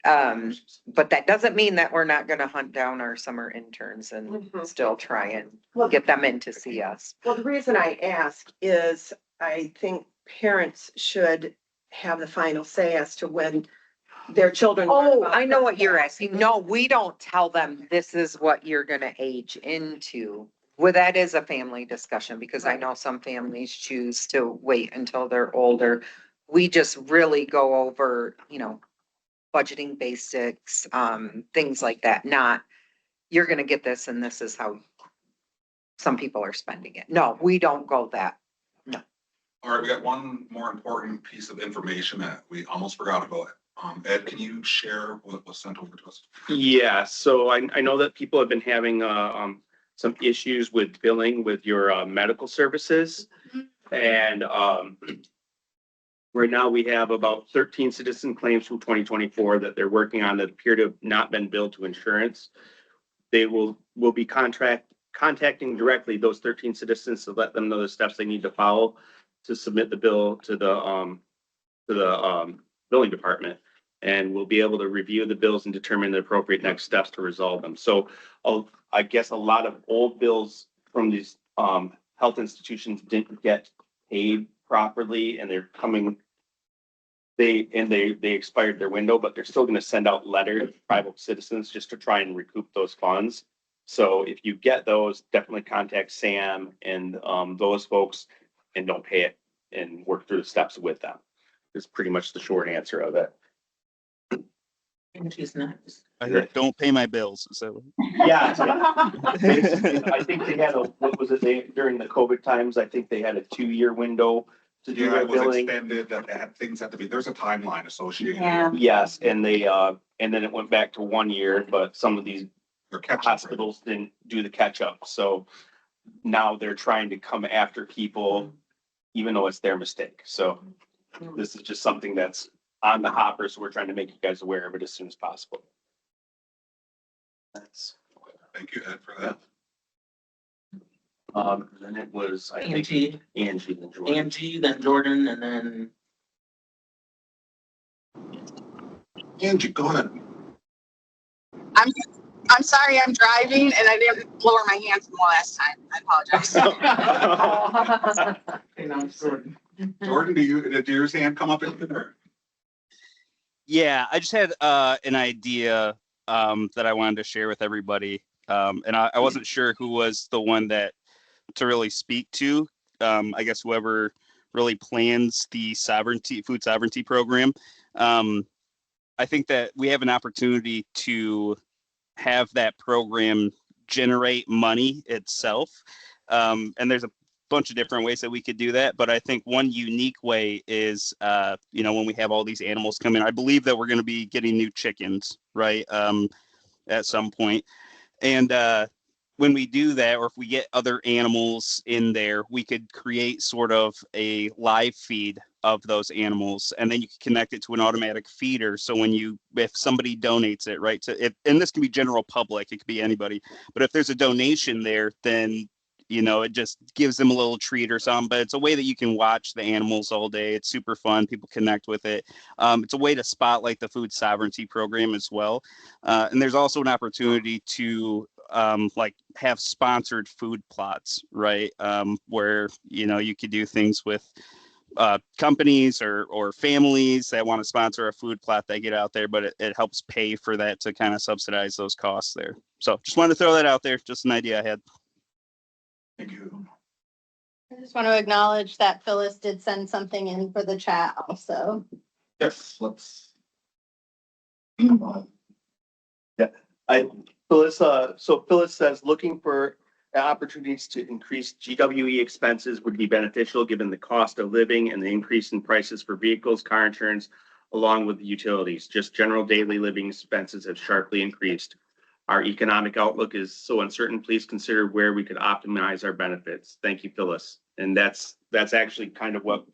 But that doesn't mean that we're not gonna hunt down our summer interns and still try and get them in to see us. Well, the reason I ask is I think parents should have the final say as to when their children. Oh, I know what you're asking. No, we don't tell them this is what you're gonna age into. Well, that is a family discussion, because I know some families choose to wait until they're older. We just really go over, budgeting basics, things like that, not, you're gonna get this and this is how some people are spending it. No, we don't go that. All right, we got one more important piece of information that we almost forgot about. Ed, can you share what was sent over to us? Yeah, so I know that people have been having some issues with billing with your medical services. And right now we have about 13 citizen claims from 2024 that they're working on that appear to have not been billed to insurance. They will be contacting directly those 13 citizens to let them know the steps they need to follow to submit the bill to the billing department. And we'll be able to review the bills and determine the appropriate next steps to resolve them. So I guess a lot of old bills from these health institutions didn't get paid properly, and they're coming. They expired their window, but they're still going to send out letters to private citizens just to try and recoup those funds. So if you get those, definitely contact Sam and those folks and don't pay it and work through the steps with them. It's pretty much the short answer of it. I don't pay my bills, so. Yeah. Basically, I think they had what was it, during the COVID times, I think they had a 2-year window to do Yeah, their it was billing. extended, that things have to be, there's a timeline associated. Yeah. Yes, and and then it went back to 1 year, but some of these hospitals didn't do the catch up. So now they're trying to come after people, even though it's their mistake. So this is just something that's on the hopper. So we're trying to make you guys aware of it as soon as possible. Thank you, Ed, for that. Then it was, I think, Angie, then Jordan, and then Angie, go ahead. I'm sorry, I'm driving and I didn't lower my hands from the last time. I apologize. Jordan, did yours hand come up in there? Yeah, I just had an idea that I wanted to share with everybody. And I wasn't sure who was the one that to really speak to. I guess whoever really plans the food sovereignty program. I think that we have an opportunity to have that program generate money itself. And there's a bunch of different ways that we could do that. But I think one unique way is, when we have all these animals come in, I believe that we're going to be getting new chickens, right? At some point. And when we do that, or if we get other animals in there, we could create sort of a live feed of those animals, and then you can connect it to an automatic feeder. So if somebody donates it, right, and this can be general public, it could be anybody, but if there's a donation there, then it just gives them a little treat or something. But it's a way that you can watch the animals all day. It's super fun. People connect with it. It's a way to spotlight the food sovereignty program as well. And there's also an opportunity to have sponsored food plots, right? Where, you could do things with companies or families that want to sponsor a food plot. They get out there, but it helps pay for that to kind of subsidize those costs there. So just wanted to throw that out there. Just an idea I had. Thank you. I just want to acknowledge that Phyllis did send something in for the chat also. Yes, let's. Phyllis says, looking for opportunities to increase GWE expenses would be beneficial given the cost of living and the increase in prices for vehicles, car insurance, along with the utilities. Just general daily living expenses have sharply increased. Our economic outlook is so uncertain. Please consider where we could optimize our benefits. Thank you, Phyllis. And that's actually kind of what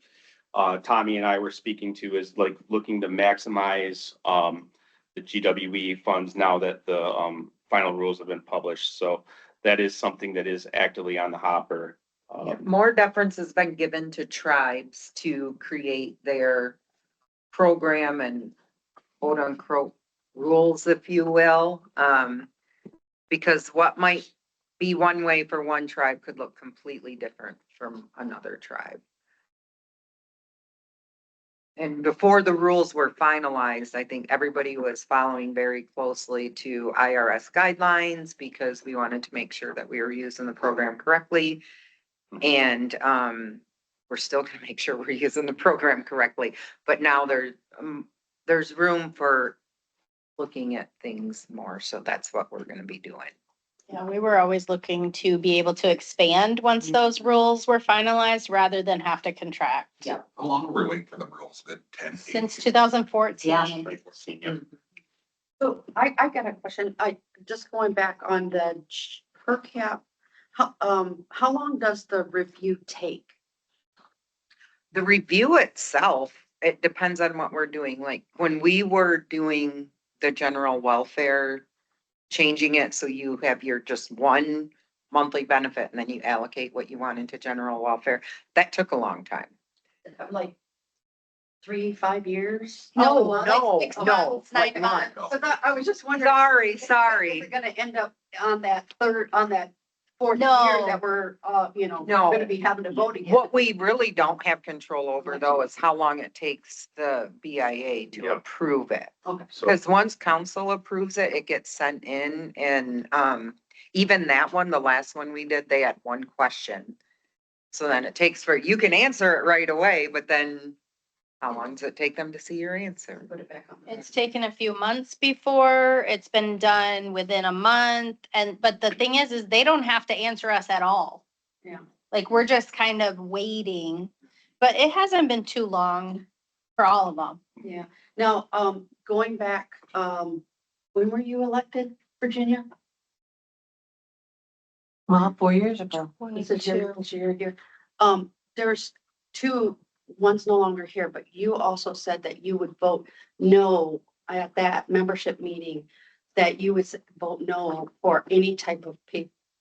Tommy and I were speaking to, is like looking to maximize the GWE funds now that the final rules have been published. So that is something that is actively on the hopper. More deference has been given to tribes to create their program and quote unquote rules, if you will. Because what might be one way for one tribe could look completely different from another tribe. And before the rules were finalized, I think everybody was following very closely to IRS guidelines because we wanted to make sure that we were using the program correctly. And we're still going to make sure we're using the program correctly. But now there's room for looking at things more. So that's what we're going to be doing. Yeah, we were always looking to be able to expand once those rules were finalized rather than have to contract. Yeah. How long were we waiting for the rules? Good 10. Since 2014. Yeah. So I got a question. Just going back on the per cap, how long does the review take? The review itself, it depends on what we're doing. Like when we were doing the general welfare, changing it so you have your just one monthly benefit and then you allocate what you want into general welfare, that took a long time. Like 3-5 years? No, like no, 6 no, months, 9 like months. months. So I was just wondering. Sorry. We're gonna end up on that fourth No. year that we're, No. gonna be having to vote again. What we really don't have control over though is how long it takes the BIA to Yep. approve it. Okay. So Because once council approves it, it gets sent in and even that one, the last one we did, they had one question. So then it takes you can answer it right away, but then how long does it take them to see your answer? Put it back on. It's taken a few months before, it's been done within a month, but the thing is they don't have to answer us at all. Yeah. Like, we're just kind of waiting, but it hasn't been too long for all of them. Yeah. Now, going back, when were you elected, Virginia? Well, 4 years ago. This is your year. There's one's no longer here, but you also said that you would vote no at that membership meeting, that you would vote no for any type of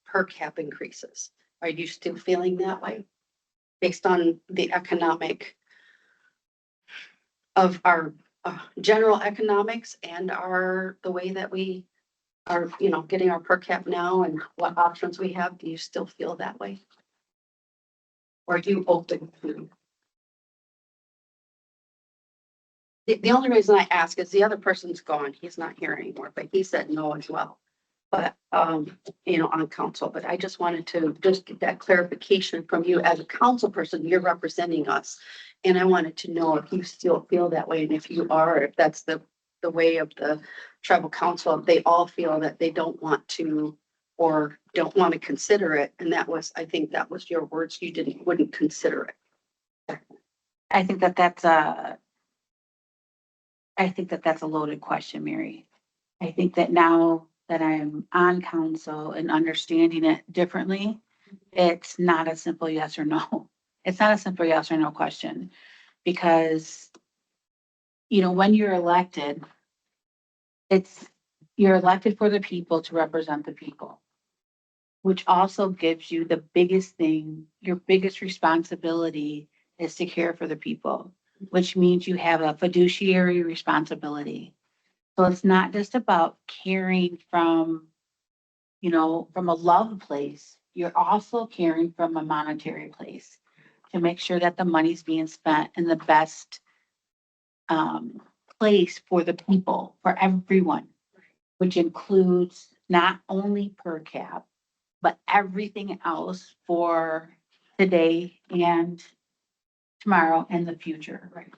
per cap increases. Are you still feeling that way? Based on the economic of our general economics and the way that we are, getting our per cap now and what options we have, do you still feel that way? Or are you open to? The only reason I ask is the other person's gone. He's not here anymore, but he said no as well. But, you know, on council, but I just wanted to just get that clarification from you as a council person, you're representing us. And I wanted to know if you still feel that way, and if you are, if that's the way of the tribal council, if they all feel that they don't want to or don't want to consider it. And that was, I think that was your words, you wouldn't consider it. I think that that's a loaded question, Mary. I think that now that I'm on council and understanding it differently, it's not a simple yes or no. It's not a simple yes or no question, because, you know, when you're elected, you're elected for the people to represent the people, which also gives you the biggest thing, your biggest responsibility is to care for the people, which means you have a fiduciary responsibility. So it's not just about caring from, you know, from a love place. You're also caring from a monetary place to make sure that the money's being spent in the best place for the people, for everyone, which includes not only per cap, but everything else for today and tomorrow and the future. Right.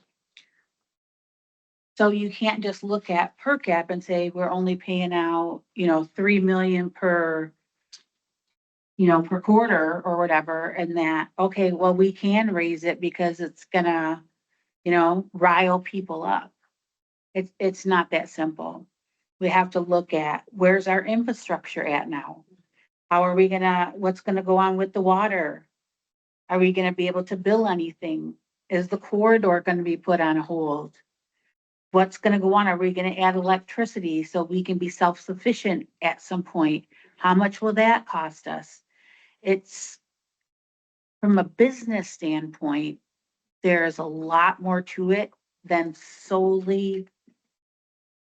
So you can't just look at per cap and say, we're only paying out, you know, 3 million per, you know, per quarter or whatever. And that, okay, well, we can raise it because it's gonna, you know, rile people up. It's not that simple. We have to look at where's our infrastructure at now? How are we what's gonna go on with the water? Are we gonna be able to bill anything? Is the corridor gonna be put on hold? What's gonna go on? Are we gonna add electricity so we can be self-sufficient at some point? How much will that cost us? It's, from a business standpoint, there's a lot more to it than solely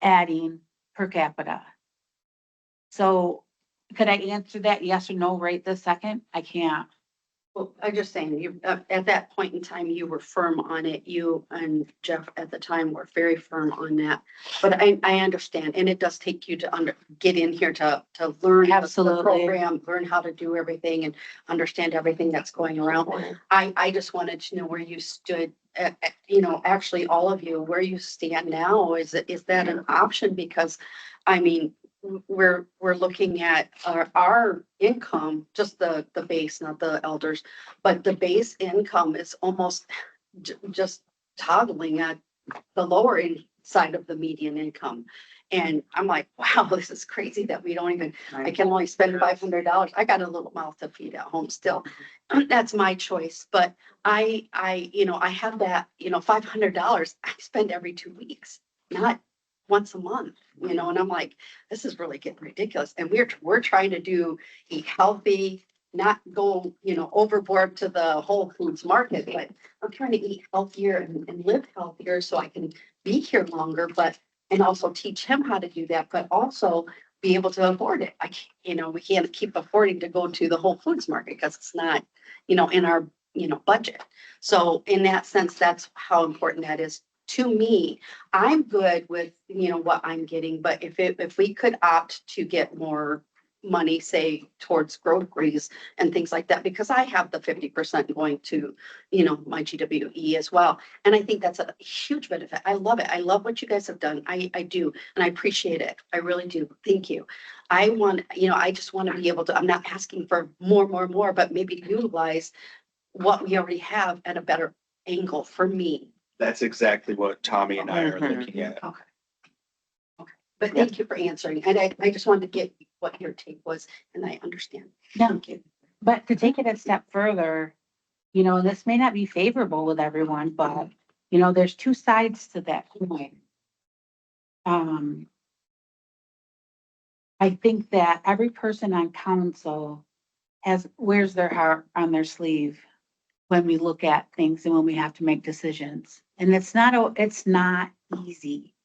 adding per capita. So could I answer that yes or no right this second? I can't. Well, I'm just saying, you, at that point in time, you were firm on it. You and Jeff at the time were very firm on that. But I understand, and it does take you to get in here to learn the Absolutely. program, learn how to do everything and understand everything that's going around. I just wanted to know where you stood, you know, actually all of you, where you stand now. Is that an option? Because, I mean, we're looking at our income, just the base, not the elders, but the base income is almost just toggling at the lower side of the median income. And I'm like, wow, this is crazy that we don't even, I can only spend $500. I got a little mouth to feed at home still. That's my choice. But I, you know, I have that, you know, $500 I spend every 2 weeks, not once a month, you know, and I'm like, this is really getting ridiculous. And we're trying to eat healthy, not go, you know, overboard to the Whole Foods market, but I'm trying to eat healthier and live healthier so I can be here longer, and also teach him how to do that, but also be able to afford it. I can't, you know, we can't keep affording to go to the Whole Foods market because it's not, you know, in our, you know, budget. So in that sense, that's how important that is to me. I'm good with, you know, what I'm getting, but if we could opt to get more money, say towards groceries and things like that, because I have the 50% going to, you know, my GWE as well. And I think that's a huge benefit. I love it. I love what you guys have done. I do. And I appreciate it. I really do. Thank you. I want, you know, I just want to be able to, I'm not asking for more, but maybe utilize what we already have at a better angle for me. That's exactly what Tommy and I are Mhm. looking at. Okay. But thank you for answering. And I just wanted to get what your take was, and I understand. No, Thank you. but to take it a step further, you know, this may not be favorable with everyone, but, you know, there's two sides to that coin. I think that every person on council wears their heart on their sleeve when we look at things and when we have to make decisions. And it's not easy.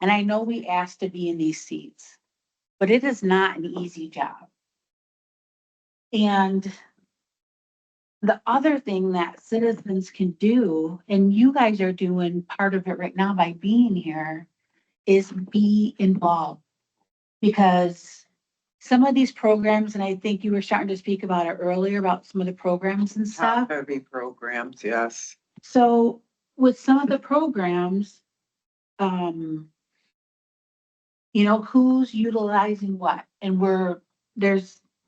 And I know we asked to be in these seats, but it is not an easy job. And the other thing that citizens can do, and you guys are doing part of it right now by being here, is be involved. Because some of these programs, and I think you were starting to speak about it earlier, about some of the programs and stuff. Heavy programs, yes. So with some of the programs, um, you know, who's utilizing what? And we're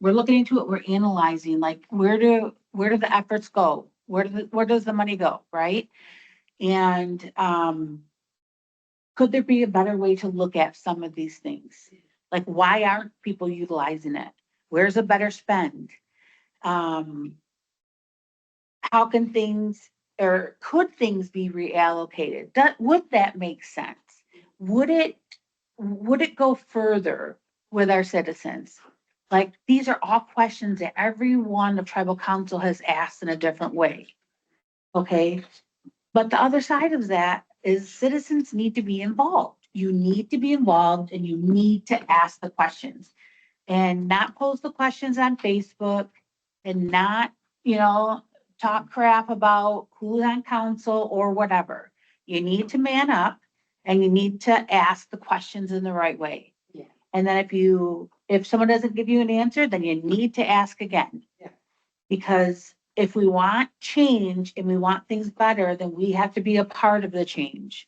looking into it, we're analyzing, like, where do the efforts go? Where does the money go, right? And, could there be a better way to look at some of these things? Like, why aren't people utilizing it? Where's a better spend? How can things, or could things be reallocated? Would that make sense? Would it go further with our citizens? Like, these are all questions that everyone of tribal council has asked in a different way. Okay, but the other side of that is citizens need to be involved. You need to be involved and you need to ask the questions and not post the questions on Facebook and not, you know, talk crap about who's on council or whatever. You need to man up and you need to ask the questions in the right way. Yeah. And then if someone doesn't give you an answer, then you need to ask again. Yeah. Because if we want change and we want things better, then we have to be a part of the change.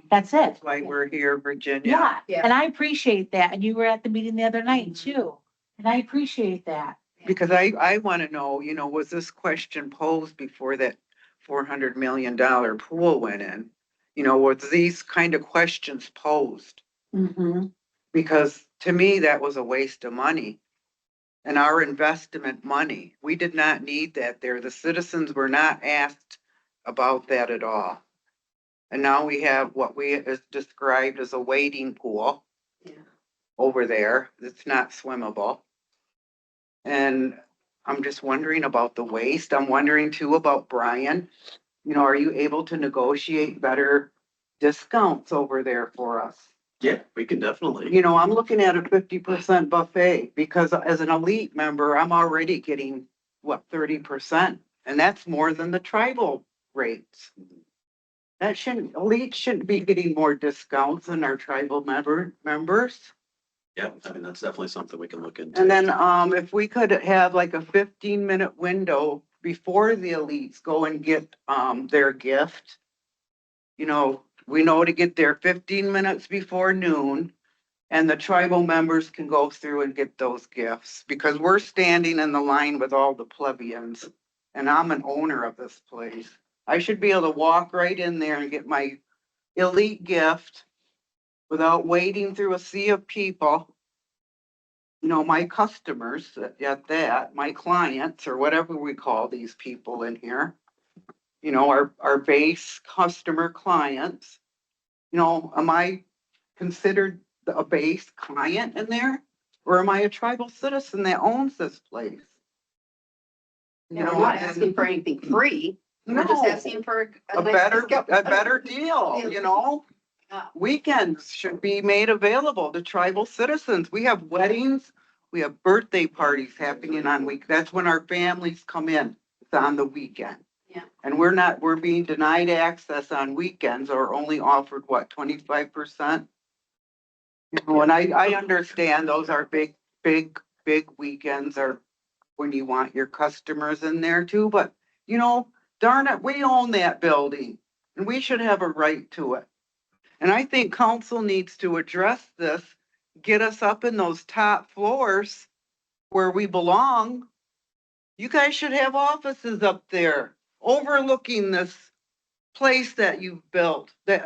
That's it. That's why we're here, Virginia. Yeah, Yeah. and I appreciate that. And you were at the meeting the other night too. And I appreciate that. Because I want to know, you know, was this question posed before that $400 million pool went in? You know, was these kind of questions posed? Mm-hmm. Because to me, that was a waste of money. And our investment money, we did not need that there. The citizens were not asked about that at all. And now we have what we is described as a wading pool Yeah. over there. It's not swimmable. And I'm just wondering about the waste. I'm wondering too about Brian. You know, are you able to negotiate better discounts over there for us? Yeah, we can definitely. You know, I'm looking at a 50% buffet because as an elite member, I'm already getting, what, 30%? And that's more than the tribal rates. Elite shouldn't be getting more discounts than our tribal members. Yeah, I mean, that's definitely something we can look into. And then, if we could have like a 15-minute window before the elites go and get, their gift. You know, we know to get there 15 minutes before noon. And the tribal members can go through and get those gifts because we're standing in the line with all the plebeians. And I'm an owner of this place. I should be able to walk right in there and get my elite gift without wading through a sea of people. You know, my customers at that, my clients or whatever we call these people in here. You know, our base customer clients. You know, am I considered a base client in there? Or am I a tribal citizen that owns this place? You We're know, not asking for anything free. We're just No. asking for a nice better, discount. a better deal, you know? Yeah. Weekends should be made available to tribal citizens. We have weddings, we have birthday parties happening on that's when our families come in. It's on the weekend. Yeah. And we're being denied access on weekends or only offered, what, 25%? You know, and I understand those are big weekends or when you want your customers in there too, but you know, darn it, we own that building and we should have a right to it. And I think council needs to address this, get us up in those top floors where we belong. You guys should have offices up there overlooking this place that you've built, that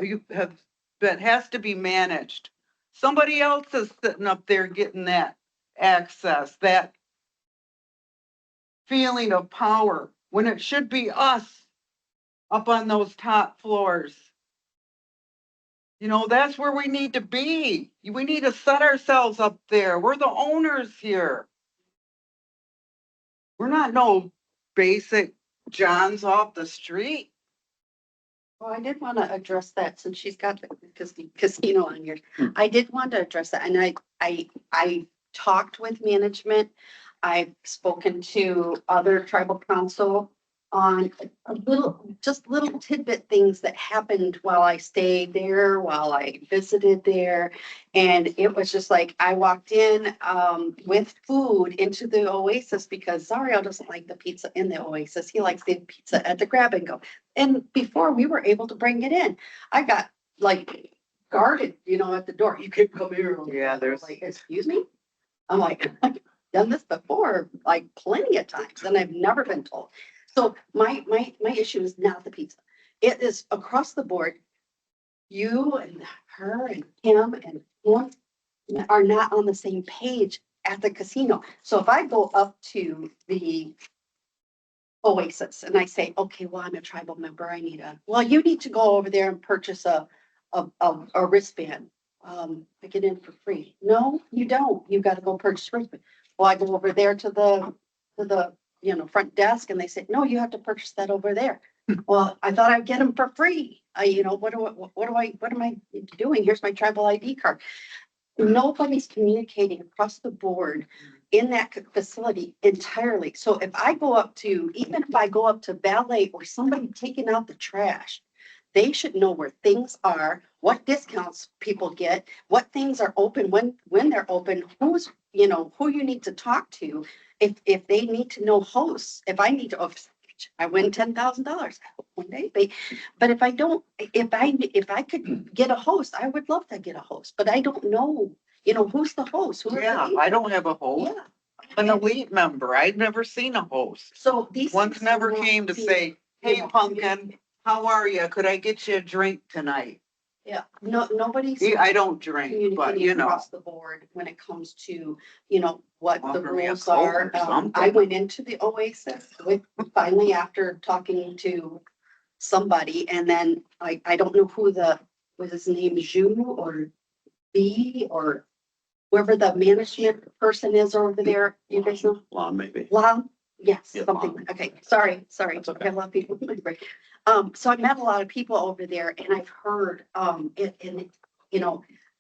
has to be managed. Somebody else is sitting up there getting that access, that feeling of power, when it should be us up on those top floors. You know, that's where we need to be. We need to set ourselves up there. We're the owners here. We're not no basic Johns off the street. Well, I did want to address that since she's got the casino on here. I did want to address that and I talked with management. I've spoken to other tribal council on a little, just little tidbit things that happened while I stayed there, while I visited there. And it was just like, I walked in with food into the Oasis because Zario doesn't like the pizza in the Oasis. He likes the pizza at the Grab and Go. And before we were able to bring it in, I got like guarded, at the door. You can't come here. Yeah, there's- Like, excuse me? I'm like, I've done this before, like plenty of times, and I've never been told. So my issue is not the pizza. It is across the board. You and her and him and him are not on the same page at the casino. So if I go up to the Oasis and I say, okay, well, I'm a tribal member, well, you need to go over there and purchase a wristband. I get in for free. No, you don't. You gotta go purchase a wristband. Well, I go over there to the front desk and they say, no, you have to purchase that over there. Well, I thought I'd get them for free. What am I doing? Here's my tribal ID card. Nobody's communicating across the board in that facility entirely. So if I go up to, even if I go up to valet or somebody taking out the trash, they should know where things are, what discounts people get, what things are open, when they're open, who you need to talk to. If they need to know hosts, if I need to, I win $10,000 one day, but if I don't, if I could get a host, I would love to get a host, but I don't know, who's the host? Who are Yeah, they? I don't have a host. Yeah. An elite member. I'd never seen a host. So these. One's things never are not came to being- say, hey, pumpkin, how are you? Could I get you a drink tonight? Yeah, nobody's. I don't drink, but Communicating across the board when it comes to, what the Offer me a rules Coke are. or something. I went into the Oasis finally after talking to somebody, and then I don't know who was his name, Ju or B or whoever the management person is over there. You guys know? Lawn maybe. Lon? Yes, Yeah, something, Lon. okay, sorry. That's okay. I have a lot of people in my brain. So I met a lot of people over there and I've heard,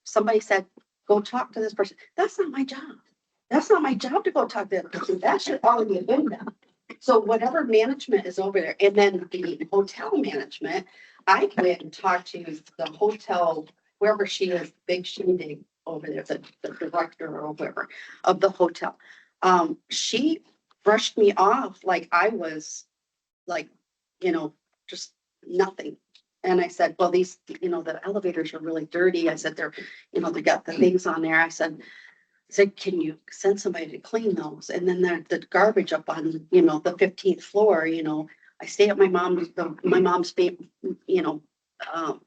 somebody said, go talk to this person. That's not my job. That's not my job to go talk to that person. That should already have been done. So whatever management is over there, and then the hotel management, I went and talked to the hotel, wherever she is, big shindig over there, the director or whoever of the hotel. She brushed me off like I was like, just nothing. And I said, well, these, the elevators are really dirty. I said, they got the things on there. I said, can you send somebody to clean those? And then the garbage up on, the 15th floor, I stay at my mom's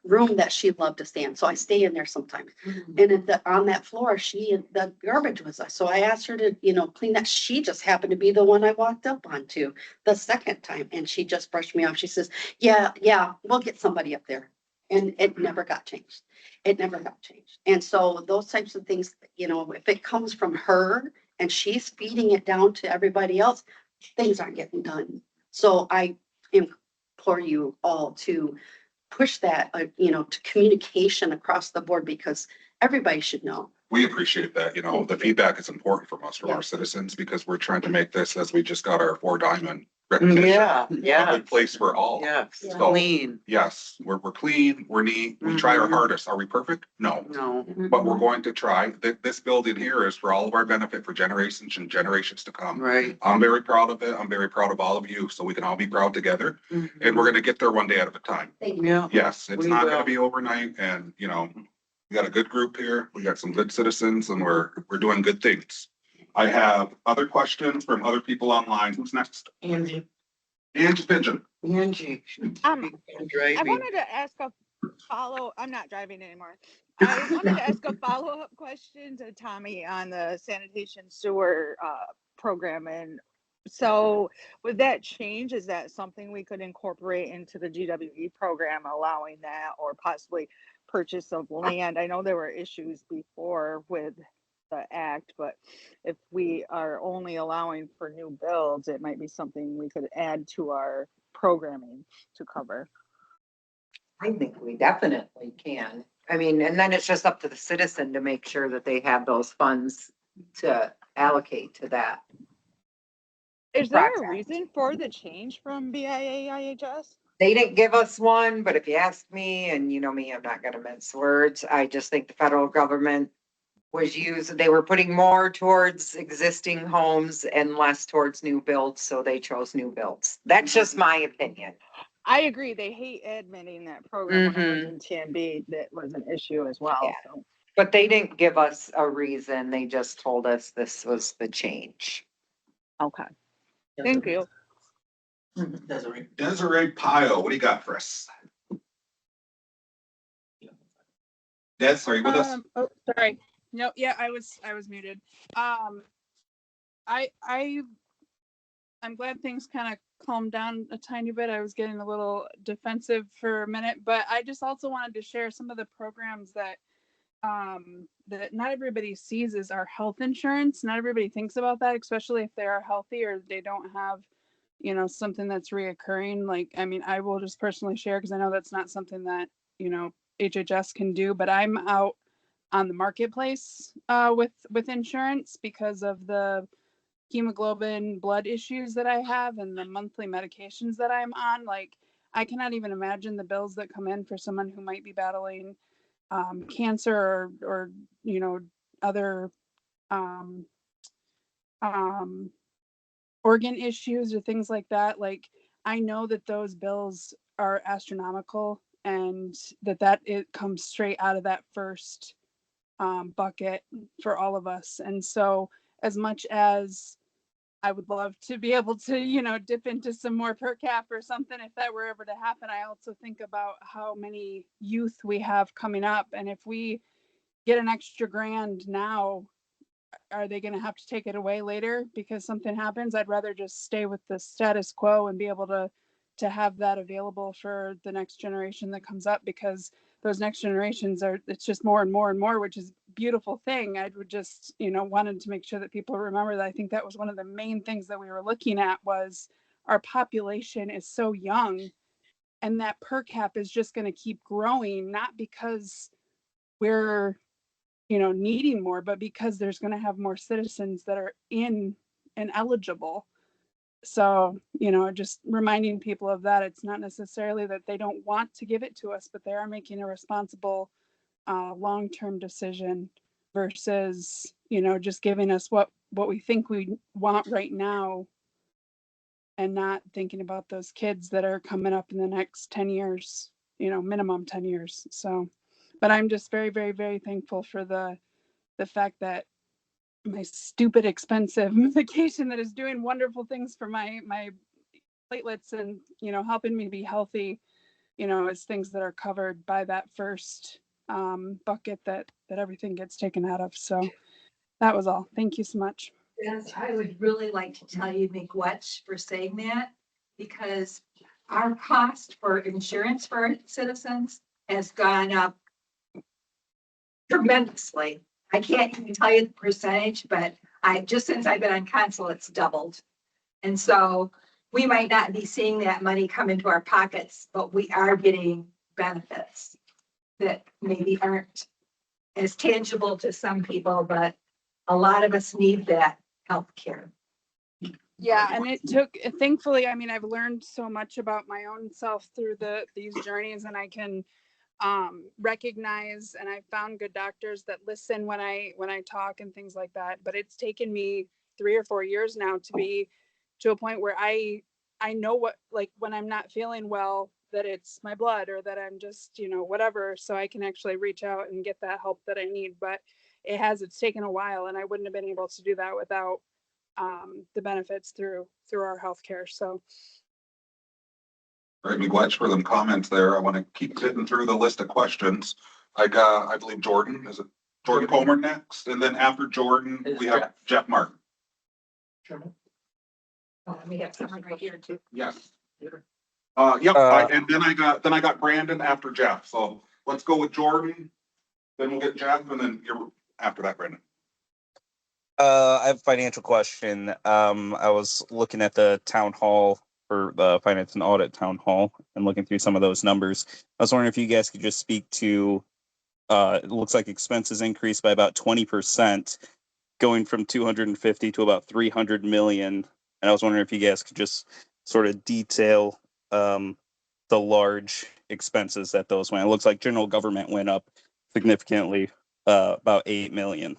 room that she loved to stay in. So I stay in there sometimes. And on that floor, the garbage was, so I asked her to, clean that. She just happened to be the one I walked up onto the second time. And she just brushed me off. She says, yeah, we'll get somebody up there. And it never got changed. It never got changed. And so those types of things, if it comes from her and she's feeding it down to everybody else, things aren't getting done. So I implore you all to push that, to communication across the board, because everybody should know. We appreciate that, the feedback is important from us, from Yeah. our citizens, because we're trying to make this, as we just got our 4-diamond recognition. Yeah, A yeah, good place for all. yes, Yeah. clean. Yes, we're clean, we're neat, we try our Mhm. hardest. Are we perfect? No. No, But we're going to try. This building here is for all of our benefit for generations and generations to come. right. I'm very proud of it. I'm very proud of all of you, so we can all be proud together. And we're gonna get there one day at a time. Thank you. Yeah, Yes, it's We not will. gonna be overnight, and we got a good group here. We got some good citizens, and we're doing good things. I have other questions from other people online. Who's next? Angie. Angie Pigeon. Angie. I Driving. wanted to ask I'm not driving anymore. I wanted to ask a follow-up question to Tommy on the sanitation sewer program. And so would that change? Is that something we could incorporate into the GWE program, allowing that, or possibly purchase of land? I know there were issues before with the act, but if we are only allowing for new builds, it might be something we could add to our programming to cover. I think we definitely can. I mean, and then it's just up to the citizen to make sure that they have those funds to allocate to that. Is there a project. reason for the change from BIA IHS? They didn't give us one, but if you ask me, and you know me, I'm not gonna mince words, I just think the federal government they were putting more towards existing homes and less towards new builds, so they chose new builds. That's just my opinion. I agree. They hate admitting that program when I was Mhm. in TNB, that was an issue as well, Yeah. so. But they didn't give us a reason. They just told us this was the change. Okay, thank you. Desiree Pyle, what do you got for us? Des, are you with us? Oh, sorry. No, yeah, I was muted. I'm glad things kind of calmed down a tiny bit. I was getting a little defensive for a minute, but I just also wanted to share some of the programs that that not everybody sees as our health insurance. Not everybody thinks about that, especially if they are healthy or they don't have, you know, something that's reoccurring. Like, I mean, I will just personally share because I know that's not something that, you know, HHS can do, but I'm out on the marketplace with insurance because of the hemoglobin blood issues that I have and the monthly medications that I'm on. Like, I cannot even imagine the bills that come in for someone who might be battling cancer or you know, other um, um, organ issues or things like that. Like, I know that those bills are astronomical and that it comes straight out of that first bucket for all of us. And so as much as I would love to be able to, you know, dip into some more per cap or something if that were ever to happen, I also think about how many youth we have coming up. And if we get an extra grand now, are they going to have to take it away later because something happens? I'd rather just stay with the status quo and be able to have that available for the next generation that comes up, because those next generations it's just more and more and more, which is a beautiful thing. I would just, you know, wanted to make sure that people remember that. I think that was one of the main things that we were looking at was our population is so young and that per cap is just going to keep growing, not because we're, you know, needing more, but because there's going to have more citizens that are in and eligible. So, you know, just reminding people of that. It's not necessarily that they don't want to give it to us, but they are making a responsible long-term decision versus, you know, just giving us what we think we want right now and not thinking about those kids that are coming up in the next 10 years, you know, minimum 10 years. So, but I'm just very, very, very thankful for the fact that my stupid expensive medication that is doing wonderful things for my platelets and, you know, helping me be healthy, you know, is things that are covered by that first bucket that everything gets taken out of. So that was all. Thank you so much. Yes, I would really like to tell you, McWetch, for saying that, because our cost for insurance for our citizens has gone up tremendously. I can't even tell you the percentage, but just since I've been on council, it's doubled. And so we might not be seeing that money come into our pockets, but we are getting benefits that maybe aren't as tangible to some people, but a lot of us need that health care. Yeah, and it took, thankfully, I mean, I've learned so much about my own self through these journeys, and I can recognize, and I found good doctors that listen when I talk and things like that. But it's taken me 3 or 4 years now to be to a point where I know what, like, when I'm not feeling well, that it's my blood or that I'm just, you know, whatever, so I can actually reach out and get that help that I need. But it's taken a while, and I wouldn't have been able to do that without the benefits through our healthcare. So All right, McGuetch, for them comments there. I want to keep sitting through the list of questions. I believe Jordan, is it Jordan Comer next? And then after Jordan, we have Jeff Martin. We have someone right here too. Yes. And then I got Brandon after Jeff. So let's go with Jordan. Then we'll get Jeff, and then you're after that, Brandon. I have a financial question. I was looking at the town hall for the finance and audit town hall and looking through some of those numbers. I was wondering if you guys could just speak to, it looks like expenses increased by about 20%. going from 250 to about 300 million. And I was wondering if you guys could just sort of detail the large expenses that those went. It looks like general government went up significantly, about 8 million.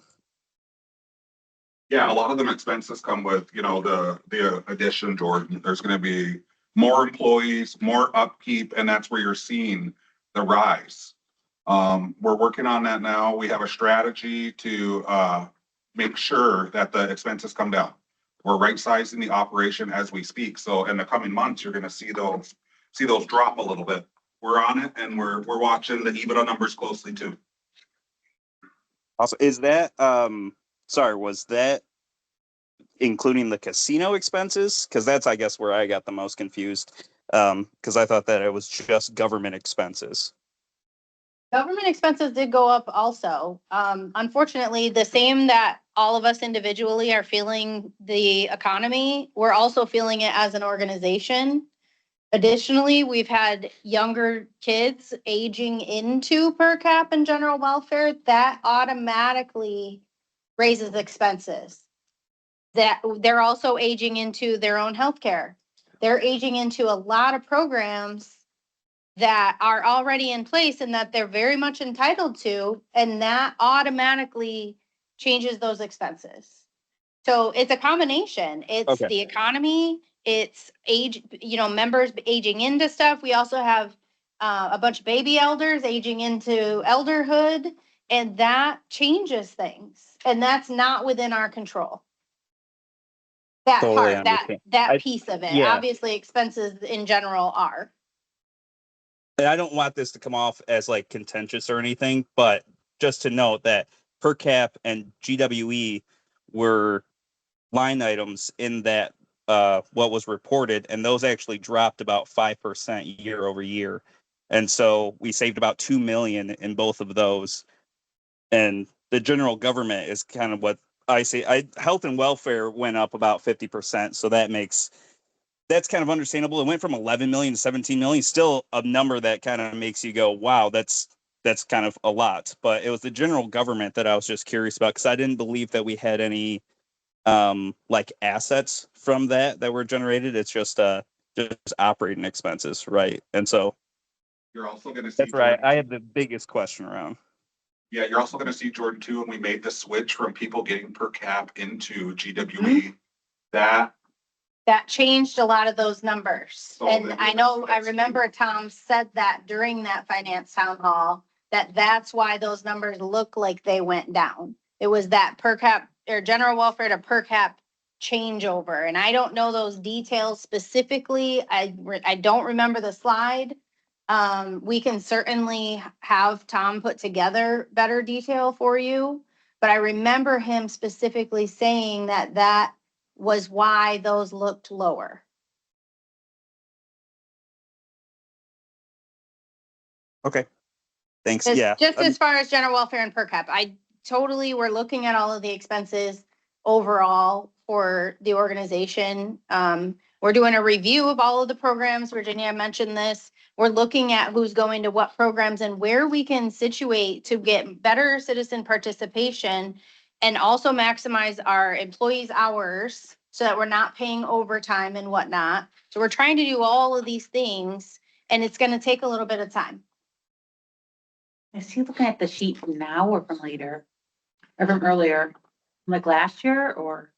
Yeah, a lot of them expenses come with, the addition, Jordan. There's gonna be more employees, more upkeep, and that's where you're seeing the rise. We're working on that now. We have a strategy to make sure that the expenses come down. We're right sizing the operation as we speak. So in the coming months, you're gonna see those drop a little bit. We're on it and we're watching the EBITDA numbers closely too. Also, is that sorry, was that including the casino expenses? Because that's, I guess, where I got the most confused. Because I thought that it was just government expenses. Government expenses did go up also. Unfortunately, the same that all of us individually are feeling the economy, we're also feeling it as an organization. Additionally, we've had younger kids aging into per cap and general welfare. That automatically raises expenses. That they're also aging into their own healthcare. They're aging into a lot of programs that are already in place and that they're very much entitled to, and that automatically changes those expenses. So it's a combination. It's Okay. the economy, it's age, members aging into stuff. We also have a bunch of baby elders aging into elderhood, and that changes things. And that's not within our control. That Totally part, understand. that piece of it. Yeah. Obviously, expenses in general are. And I don't want this to come off as like contentious or anything, but just to note that per cap and GWE were line items in that what was reported, and those actually dropped about 5% year over year. And so we saved about 2 million in both of those. And the general government is kind of what I say. Health and welfare went up about 50%. So that's kind of understandable. It went from 11 million to 17 million, still a number that kind of makes you go, wow, that's kind of a lot. But it was the general government that I was just curious about, because I didn't believe that we had any like assets from that were generated. It's just operating expenses, right? And so You're also gonna see. that's right. I have the biggest question around. Yeah, you're also gonna see, Jordan, too, when we made the switch from people getting per cap into GWE, that changed a lot of those numbers. So And then- I remember Tom said that during that finance town hall, that's why those numbers look like they went down. It was that per cap or general welfare to per cap changeover. And I don't know those details specifically. I don't remember the slide. We can certainly have Tom put together better detail for you. But I remember him specifically saying that was why those looked lower. Okay. Thanks. Just, Yeah. just as far as general welfare and per cap, we're looking at all of the expenses overall for the organization. We're doing a review of all of the programs. Virginia mentioned this. We're looking at who's going to what programs and where we can situate to get better citizen participation and also maximize our employees' hours so that we're not paying overtime and whatnot. So we're trying to do all of these things, and it's going to take a little bit of time. Is he looking at the sheet from now or from later? Or from earlier, like last year or?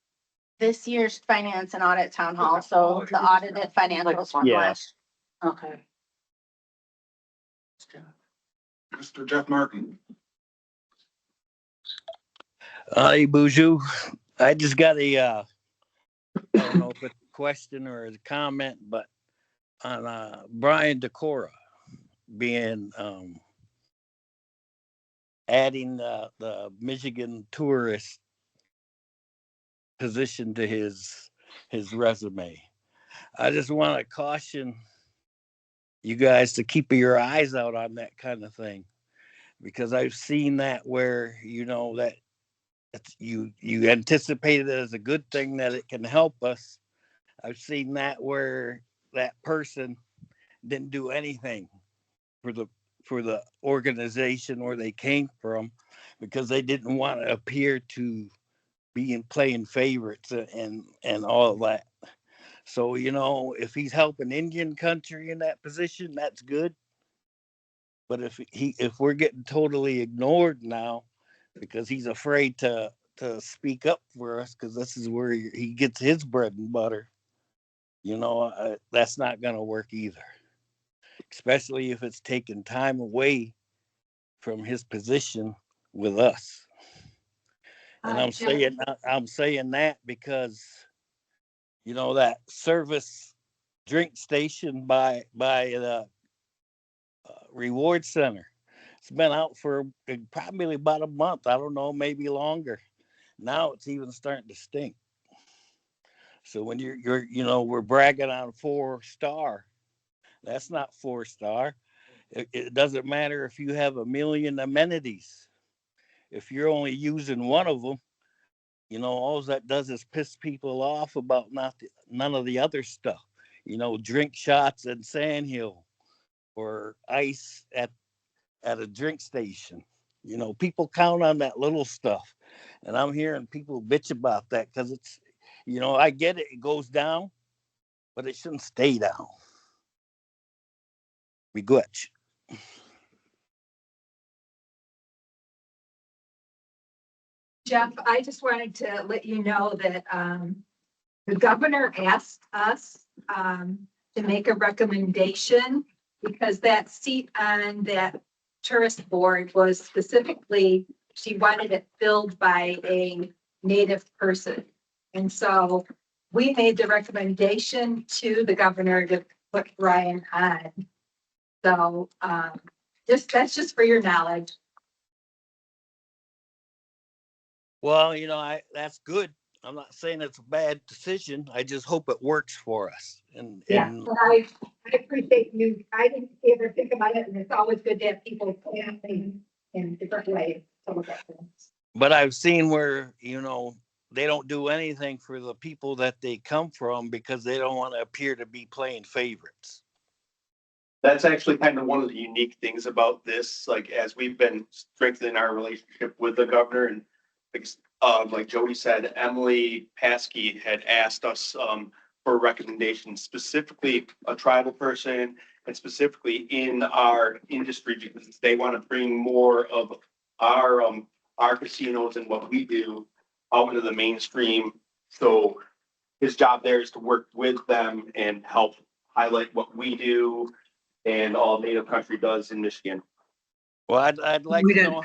This year's finance and audit town hall, so the audited financials from Yeah. last. Okay. Mr. Jeff Martin. Hi, Buju. I just got I don't know if it's a question or a comment, but on Brian Decora being adding the Michigan tourist position to his resume. I just want to caution you guys to keep your eyes out on that kind of thing, because I've seen that where that you anticipate it as a good thing that it can help us. I've seen that where that person didn't do anything for the organization where they came from because they didn't want to appear to being playing favorites and all of that. So, you know, if he's helping Indian country in that position, that's good. But if we're getting totally ignored now because he's afraid to speak up for us, because this is where he gets his bread and butter, you know, that's not going to work either. Especially if it's taking time away from his position with us. And I'm saying that because, you know, that service drink station by the reward center, it's been out for probably about a month. I don't know, maybe longer. Now it's even starting to stink. So when you're you know, we're bragging on 4-star. That's not 4-star. It doesn't matter if you have 1 million amenities. If you're only using one of them, you know, all that does is piss people off about none of the other stuff. You know, drink shots at Sand Hill or ice at a drink station. You know, people count on that little stuff. And I'm hearing people bitch about that because it's, you know, I get it, it goes down, but it shouldn't stay down. Begrudge. Jeff, I just wanted to let you know that the governor asked us to make a recommendation because that seat on that tourist board was specifically, she wanted it filled by a native person. And so we made the recommendation to the governor to put Brian on. So that's just for your knowledge. Well, you know, that's good. I'm not saying it's a bad decision. I just hope it works for us. And I appreciate you. I didn't ever think about it, and it's always good to have people plan things in different ways to look at things. But I've seen where, you know, they don't do anything for the people that they come from because they don't want to appear to be playing favorites. That's actually kind of one of the unique things about this, like as we've been strengthening our relationship with the governor and like Jody said, Emily Paskey had asked us for a recommendation, specifically a tribal person and specifically in our industry because they want to bring more of our casinos and what we do out into the mainstream. So his job there is to work with them and help highlight what we do and all Native country does in Michigan. Well, I'd like to know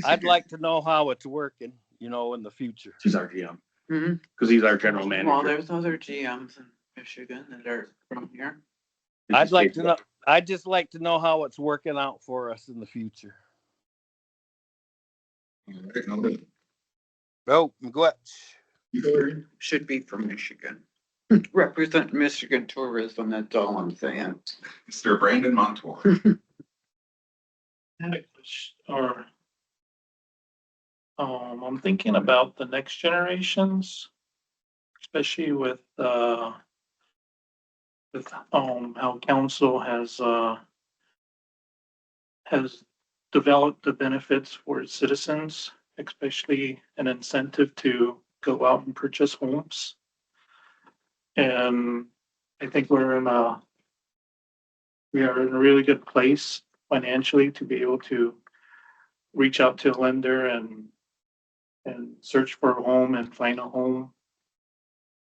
I'd like to know how it's working, you know, in the future. He's our GM. Because he's our general manager. Well, there's other GMs in Michigan that are from here. I'd like to know. I'd just like to know how it's working out for us in the future. Oh, go ahead. Should be from Michigan. Represent Michigan tourism, that's all I'm saying. Mr. Brandon Montour. Or I'm thinking about the next generations, especially with how council has developed the benefits for its citizens, especially an incentive to go out and purchase homes. And I think we are in a really good place financially to be able to reach out to a lender and search for a home and find a home.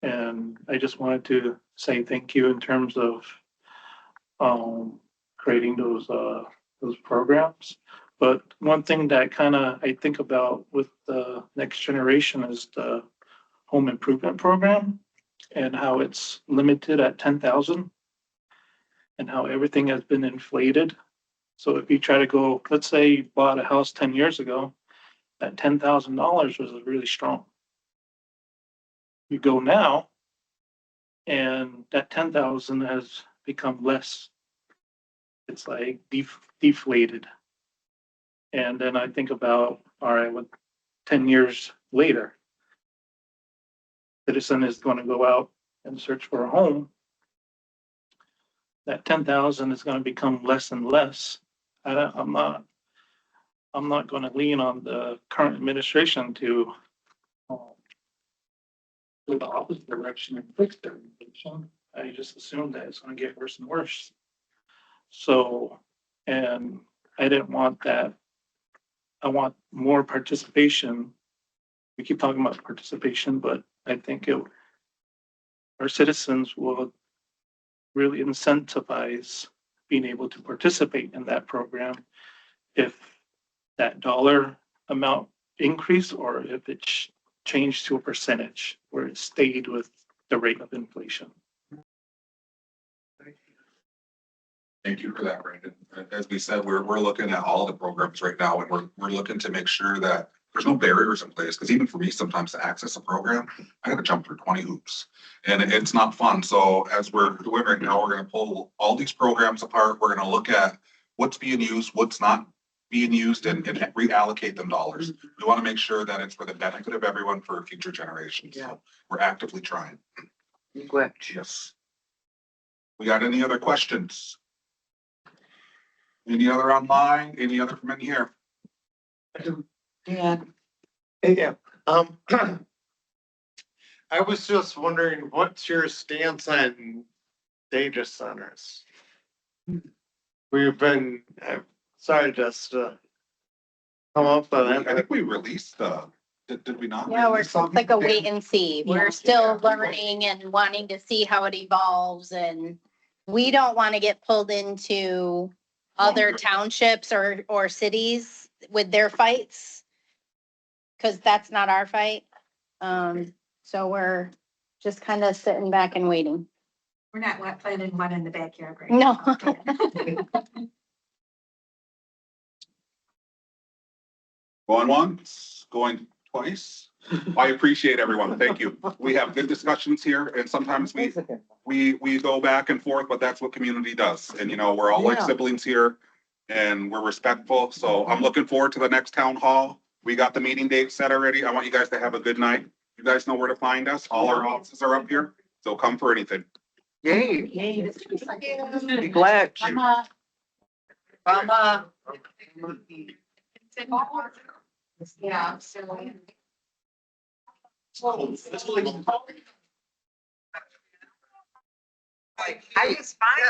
And I just wanted to say thank you in terms of creating those programs. But one thing that kind of I think about with the next generation is the home improvement program and how it's limited at 10,000 and how everything has been inflated. So if you try to go, let's say you bought a house 10 years ago, that $10,000 was really strong. You go now and that 10,000 has become less. It's like deflated. And then I think about, all right, with 10 years later, citizen is going to go out and search for a home. That 10,000 is going to become less and less. I'm not going to lean on the current administration to the opposite direction and fix their inflation. I just assumed that it's gonna get worse and worse. So, and I didn't want that. I want more participation. We keep talking about participation, but I think our citizens will really incentivize being able to participate in that program if that dollar amount increased or if it changed to a percentage where it stayed with the rate of inflation. Thank you for that, Brandon. As we said, we're looking at all the programs right now and we're looking to make sure that there's no barriers in place. Cause even for me, sometimes to access a program, I gotta jump through 20 hoops and it's not fun. So as we're doing right now, we're gonna pull all these programs apart. We're gonna look at what's being used, what's not being used and reallocate them dollars. We want to make sure that it's for the benefit of everyone for future generations. Yeah. So we're actively trying. Which, Yes. We got any other questions? Any other online? Any other from in here? yeah, Yeah, I was just wondering, what's your stance on data centers? We've been, sorry, just to come up with I that. think we released did we not? Yeah, we're release something? like a wait and see. We're still learning and wanting to see how it evolves and we don't want to get pulled into other townships or cities with their fights. Cause that's not our fight. So we're just kind of sitting back and waiting. We're not planning one in the backyard right No. Going once, going twice. I appreciate everyone. Thank you. We have good discussions here and sometimes we go back and forth, but that's what community does. And you know, we're all like Yeah. siblings here and we're respectful. So I'm looking forward to the next town hall. We got the meeting date set already. I want you guys to have a good night. You guys know where to find us. All our offices are up here. So come for anything. yay, Yay. glad. Mama. Mama. Yeah, so. I was fine